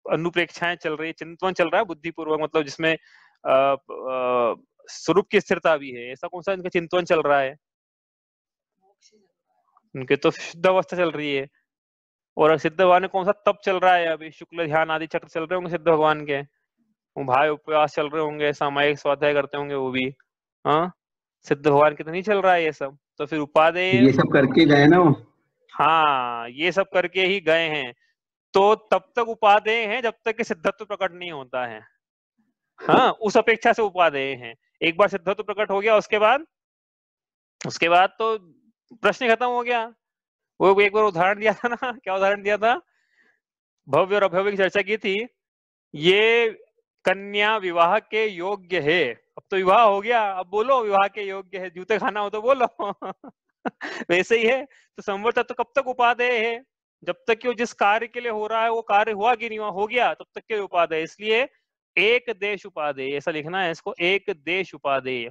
अनुप्रेक्षाएं चल रही है, चिंतन चल रहा है बुद्धिपूर्वक, मतलब जिसमें स्वरूप की स्थिरता भी है, ऐसा कौन सा इनका चिंतन चल रहा है? उनके तो शुद्ध अवस्था चल रही है। और सिद्ध भगवान में कौन सा तप चल रहा है? अभी शुक्ल ध्यान आदि चक्र चल रहे होंगे सिद्ध भगवान के, वो भाई उपवास चल रहे होंगे, सामायिक स्वाध्याय करते होंगे वो भी। हाँ, सिद्ध भगवान के तो नहीं चल रहा है ये सब। तो फिर उपादेय, ये सब करके गए ना वो। हाँ ये सब करके ही गए हैं। तो तब तक उपादेय हैं जब तक कि सिद्धत्व प्रकट नहीं होता है। हाँ, उस अपेक्षा से उपादेय हैं। एक बार सिद्धत्व प्रकट हो गया उसके बाद तो प्रश्न खत्म हो गया। वो एक बार उदाहरण दिया था ना, क्या उदाहरण दिया था? भव्य और अभव्य की चर्चा की थी। ये कन्या विवाह के योग्य है। अब तो विवाह हो गया, अब बोलो विवाह के योग्य है, जूते खाना हो तो बोलो। वैसे ही है। तो संवर तत्व कब तक उपादेय है? जब तक कि वो जिस कार्य के लिए हो रहा है वो कार्य हुआ कि नहीं हुआ, हो गया तब तक के उपादेय। इसलिए एक देश उपादेय ऐसा लिखना है इसको, एक देश उपादेय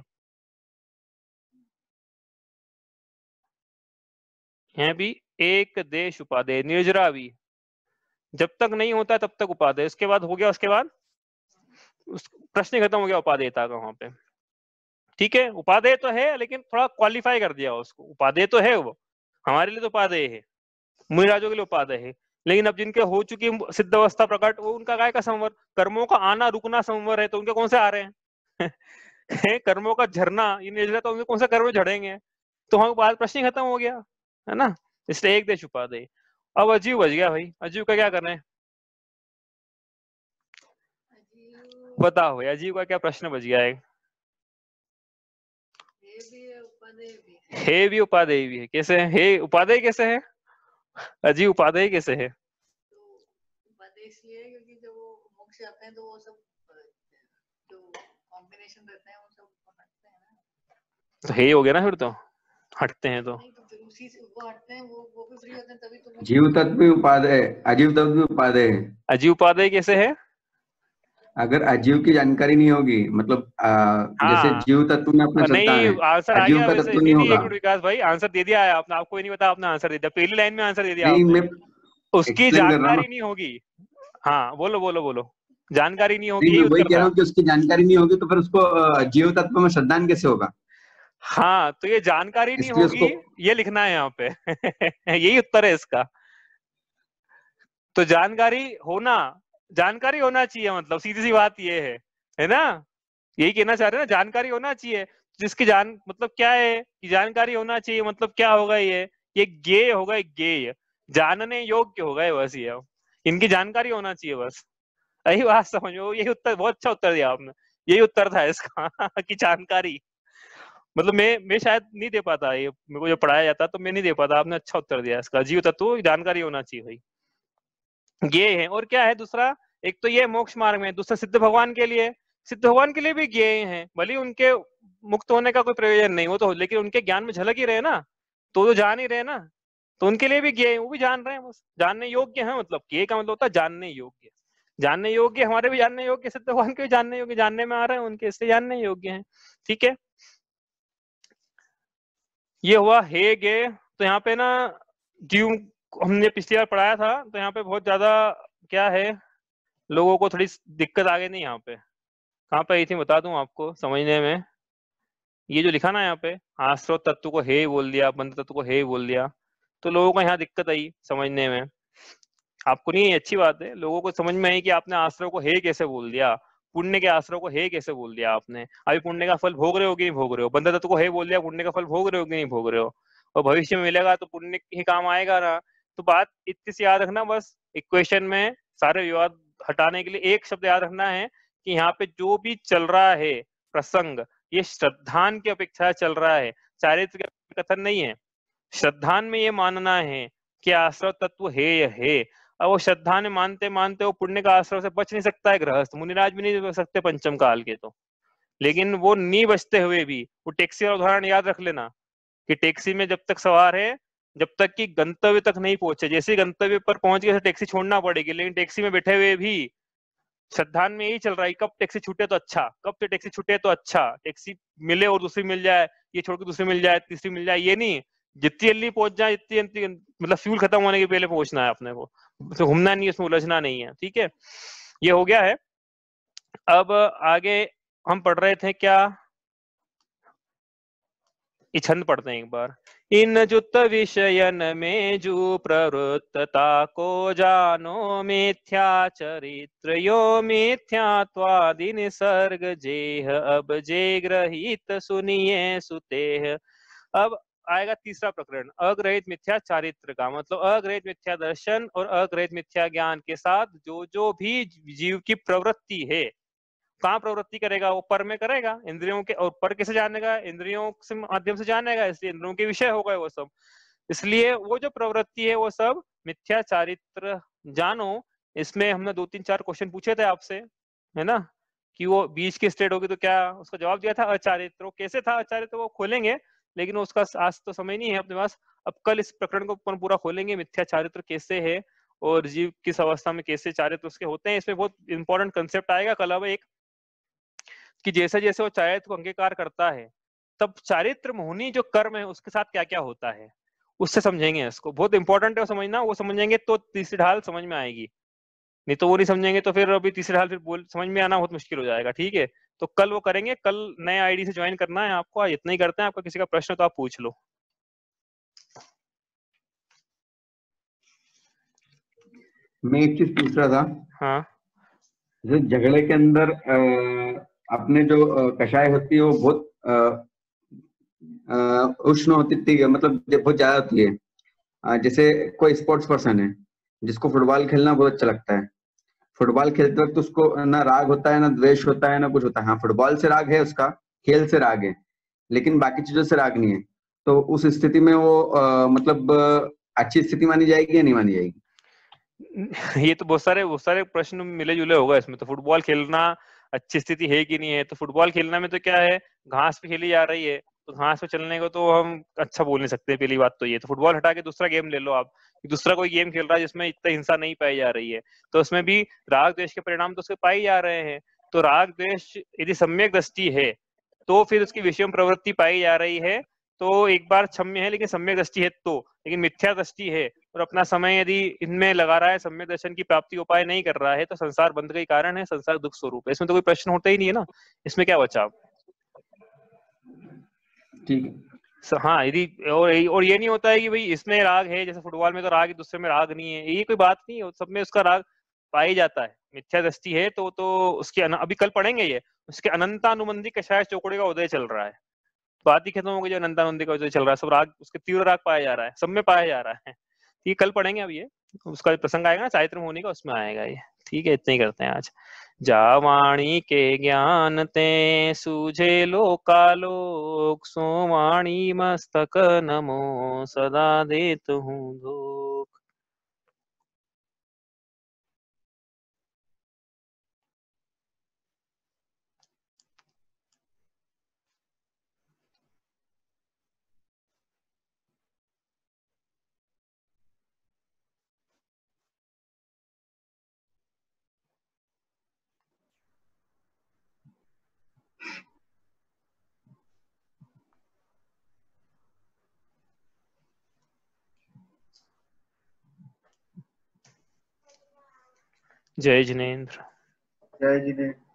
है भी, एक देश उपादेय। निर्जरा भी जब तक नहीं होता तब तक उपादेय, उसके बाद हो गया, उसके बाद प्रश्न खत्म हो गया उपादेयता का वहां पे। ठीक है, उपादेय तो है लेकिन थोड़ा क्वालिफाई कर दिया उसको। उपादेय तो है वो, हमारे लिए तो उपादेय है, मुनिराजों के लिए उपादेय है। लेकिन अब जिनके हो चुकी सिद्ध अवस्था प्रकट, वो उनका काय का संवर, कर्मों का आना रुकना संवर है, तो उनके कौन से आ रहे हैं? कर्मों का झरना ये निर्जरा, तो उनके कौन से कर्म झड़ेंगे? तो हम बात प्रश्न खत्म हो गया है ना। इसलिए एक देश उपादेय। अब अजीव बच गया भाई, अजीव का क्या करना है बताओ भाई, अजीव का क्या प्रश्न बच गया है? हे भी उपादेय भी है, कैसे है? हे उपादेय कैसे है? अजीव उपादेय कैसे है? उपादेय इसलिए क्योंकि जब वो मोक्ष जाते हैं तो वो सब जो कॉम्बिनेशन रहते हैं वो सब हटते हैं ना। तो हे हो गया ना फिर, तो हटते हैं तो नहीं तो फिर उसी से वो हटते हैं, वो भी फ्री होते हैं तभी तो जीव तत्व भी उपादेय, अजीव तत्व भी उपादेय है। अजीव उपादेय कैसे है? अगर अजीव की जानकारी नहीं होगी, मतलब जैसे हाँ, जीव तत्व में अपना चलता नहीं है, आंसर आ अजीव गया का वैसे। तत्व नहीं नहीं नहीं, एक होगा। मिनट विकास भाई, आंसर दे दिया है आपने, आपको ही नहीं पता, आपने आंसर दे दिया, पहली लाइन में आंसर दे दिया नहीं, आपने। मैं उसकी एक्सप्लेन कर रहा हूँ जानकारी ना। नहीं होगी। हाँ बोलो बोलो बोलो, जानकारी नहीं होगी, नहीं, यही मैं वही उत्तर कह रहा था। हूँ कि उसकी जानकारी नहीं होगी तो फिर उसको जीव तत्व में श्रद्धान कैसे होगा? हाँ, तो ये जानकारी नहीं इसलिए होगी, उसको ये लिखना है यहाँ पे। यही उत्तर है इसका। तो जानकारी होना चाहिए, मतलब सीधी सी बात ये है ना? यही कहना चाह रहे हैं ना, जानकारी होना चाहिए। जिसकी जान मतलब क्या है कि जानकारी होना चाहिए, मतलब क्या होगा ये ज्ञेय होगा, ये ज्ञेय, जानने योग्य होगा ये, बस ये इनकी जानकारी होना चाहिए बस। यही बात समझो, यही उत्तर, बहुत अच्छा उत्तर दिया आपने। यही उत्तर था इसका। कि जानकारी, मतलब मैं शायद नहीं दे पाता, ये मेरे को जो पढ़ाया जाता तो मैं नहीं दे पाता, आपने अच्छा उत्तर दिया इसका। जीव तत्व जानकारी होना चाहिए भाई, ये है। और क्या है दूसरा? एक तो ये मोक्ष मार्ग में, दूसरा सिद्ध भगवान के लिए, सिद्ध भगवान के लिए भी ज्ञेय है, भले उनके मुक्त होने का कोई प्रयोजन नहीं हो तो, लेकिन उनके ज्ञान में झलक ही रहे ना, तो जान ही रहे ना, तो उनके लिए भी ज्ञेय है, वो भी जान रहे हैं, बस जानने योग्य है। मतलब ज्ञेय का मतलब होता है जानने योग्य, जानने योग्य, हमारे भी जानने योग्य, सिद्ध भगवान के भी जानने योग्य, जानने में आ रहे हैं उनके, इसलिए जानने योग्य है। ठीक है, ये हुआ हे गे। तो यहाँ पे ना जीव हमने पिछली बार पढ़ाया था, तो यहाँ पे बहुत ज्यादा क्या है, लोगों को थोड़ी दिक्कत आ गई नहीं। यहाँ पे कहाँ पे आई थी बता दूं आपको समझने में। ये जो लिखा ना यहाँ पे, आश्रव तत्व को हे बोल दिया, बंध तत्व को हे बोल दिया, तो लोगों को यहाँ दिक्कत आई समझने में। आपको नहीं, अच्छी बात है, लोगों को समझ में आई कि आपने आश्रव को हे कैसे बोल दिया। पुण्य के आश्रय को हे कैसे बोल दिया आपने? अभी पुण्य का फल भोग रहे हो कि नहीं भोग रहे हो? बंधन तत्व को हे बोल दिया, पुण्य का फल भोग रहे हो कि नहीं भोग रहे हो? और भविष्य में मिलेगा तो पुण्य ही काम आएगा ना। तो बात इतनी सी याद रखना, बस इक्वेशन में सारे विवाद हटाने के लिए एक शब्द याद रखना है कि यहाँ पे जो भी चल रहा है प्रसंग, ये श्रद्धान की अपेक्षा चल रहा है, चारित्र का कथन नहीं है। श्रद्धान में ये मानना है कि आश्रव तत्व है। अब वो श्रद्धा ने मानते मानते वो पुण्य का आश्रव से बच नहीं सकता है गृहस्थ, मुनिराज भी नहीं बच सकते पंचम काल के। तो लेकिन वो नहीं बचते हुए भी, वो टैक्सी का उदाहरण याद रख लेना कि टैक्सी में जब तक सवार है, जब तक कि गंतव्य तक नहीं पहुंचे, जैसे गंतव्य पर पहुंच गए टैक्सी छोड़ना पड़ेगी, लेकिन टैक्सी में बैठे हुए भी श्रद्धान में यही चल रहा है, कब टैक्सी छूटे तो अच्छा, कब तो टैक्सी छूटे तो अच्छा, टैक्सी मिले और दूसरी मिल जाए, ये छोड़ के दूसरी मिल जाए, तीसरी मिल जाए, ये नहीं, जितनी जल्दी पहुंच जाए, जितनी मतलब फ्यूल खत्म होने के पहले पहुंचना है अपने को, तो घूमना नहीं है, उसमें उलझना नहीं है। ठीक है, ये हो गया है। अब आगे हम पढ़ रहे थे क्या, ये छंद पढ़ते हैं एक बार। इन जुत विषयन में जू प्रवृत्तता को जानो, मिथ्या चरित्र यो मिथ्यात्वादि निसर्ग जेह, अब जे ग्रहित सुनिए सुतेह। अब आएगा तीसरा प्रकरण, अग्रहित मिथ्या चारित्र का, मतलब अग्रहित मिथ्या दर्शन और अग्रहित मिथ्या ज्ञान के साथ जो जो भी जीव की प्रवृत्ति है, कहाँ प्रवृत्ति करेगा, वो पर में करेगा, इंद्रियों के, और पर कैसे जानेगा, इंद्रियों से माध्यम से जानेगा, इसलिए इंद्रियों के विषय हो गए वो सब। इसलिए वो जो प्रवृत्ति है वो सब मिथ्या चारित्र जानो। इसमें हमने 2-3-4 क्वेश्चन पूछे थे आपसे, है ना, कि वो बीच की स्टेट होगी तो क्या, उसका जवाब दिया था अचारित्र। वो कैसे था अचारित्र वो खोलेंगे, लेकिन उसका आज तो समय नहीं है अपने पास। अब कल इस प्रकरण को पूरा खोलेंगे, मिथ्या चारित्र कैसे है और जीव किस अवस्था में कैसे चारित्र उसके होते हैं। इसमें बहुत इंपॉर्टेंट कंसेप्ट आएगा कल। अब एक कि जैसे जैसे वो चारित्र को अंगीकार करता है, तब चारित्र मोहनी जो कर्म है उसके साथ क्या क्या होता है, उससे समझेंगे इसको। बहुत इंपॉर्टेंट है वो समझना, वो समझेंगे तो तीसरी ढाल समझ में आएगी, नहीं तो वो नहीं समझेंगे तो फिर अभी तीसरी ढाल फिर बोल समझ में आना बहुत मुश्किल हो जाएगा। ठीक है, तो कल वो करेंगे, कल नए आईडी से ज्वाइन करना है आपको। आज इतना ही करते हैं, आपका किसी का प्रश्न तो आप पूछ लो। मैं एक चीज पूछ रहा था, हाँ जो झगड़े के अंदर अपने जो कषाय होती है वो बहुत उष्ण होती थी, मतलब बहुत ज्यादा होती है। जैसे कोई स्पोर्ट्स पर्सन है जिसको फुटबॉल खेलना बहुत अच्छा लगता है, फुटबॉल खेलते वक्त उसको ना राग होता है, ना द्वेष होता है, ना कुछ होता है। हाँ, फुटबॉल से राग है उसका, खेल से राग है, लेकिन बाकी चीजों से राग नहीं है। तो उस स्थिति में वो मतलब अच्छी स्थिति मानी जाएगी या नहीं मानी जाएगी? ये तो बहुत सारे प्रश्न मिले जुले होगा इसमें। तो फुटबॉल खेलना अच्छी स्थिति है कि नहीं है, तो फुटबॉल खेलना में तो क्या है, घास पे खेली जा रही है, तो घास पे चलने को तो हम अच्छा बोल नहीं सकते। पहली बात तो ये, तो फुटबॉल हटा के दूसरा गेम ले लो आप, दूसरा कोई गेम खेल रहा है जिसमें इतना हिंसा नहीं पाई जा रही है, तो उसमें भी राग द्वेष के परिणाम तो उसके पाए जा रहे हैं। तो राग द्वेष यदि सम्यक दृष्टि है तो फिर उसकी विषम प्रवृत्ति पाई जा रही है, तो एक बार क्षम्य है, लेकिन सम्यक दृष्टि है तो। लेकिन मिथ्या दृष्टि है और अपना समय यदि इनमें लगा रहा है, सम्यक दर्शन की प्राप्ति उपाय नहीं कर रहा है, तो संसार बंध का ही कारण है, संसार दुख स्वरूप है। इसमें तो कोई प्रश्न होता ही नहीं है ना, इसमें क्या बचा। ठीक है। हाँ, यदि और ये नहीं होता है कि भाई इसमें राग है, जैसे फुटबॉल में तो राग है, दूसरे में राग नहीं है, ये कोई बात नहीं है, सब में उसका राग पाई जाता है। मिथ्या दृष्टि है तो उसके अभी कल पढ़ेंगे ये, उसके अनंतानुबंधी कषाय चौकड़े का उदय चल रहा है। बात ही खत्म हो गई, जो अनंतानुबंधी का उदय चल रहा है, सब राग उसके तीव्र राग पाया जा रहा है, सब में पाया जा रहा है। ठीक, कल पढ़ेंगे अब ये, उसका प्रसंग आएगा ना चारित्र होने का, उसमें आएगा ये। ठीक है, इतना ही करते हैं आज। जा वाणी के ज्ञान ते सूझे लोकालोक, सो वाणी मस्तक नमो सदा देत हूँ धोख। जय जिनेन्द्र। जय जिनेन्द्र।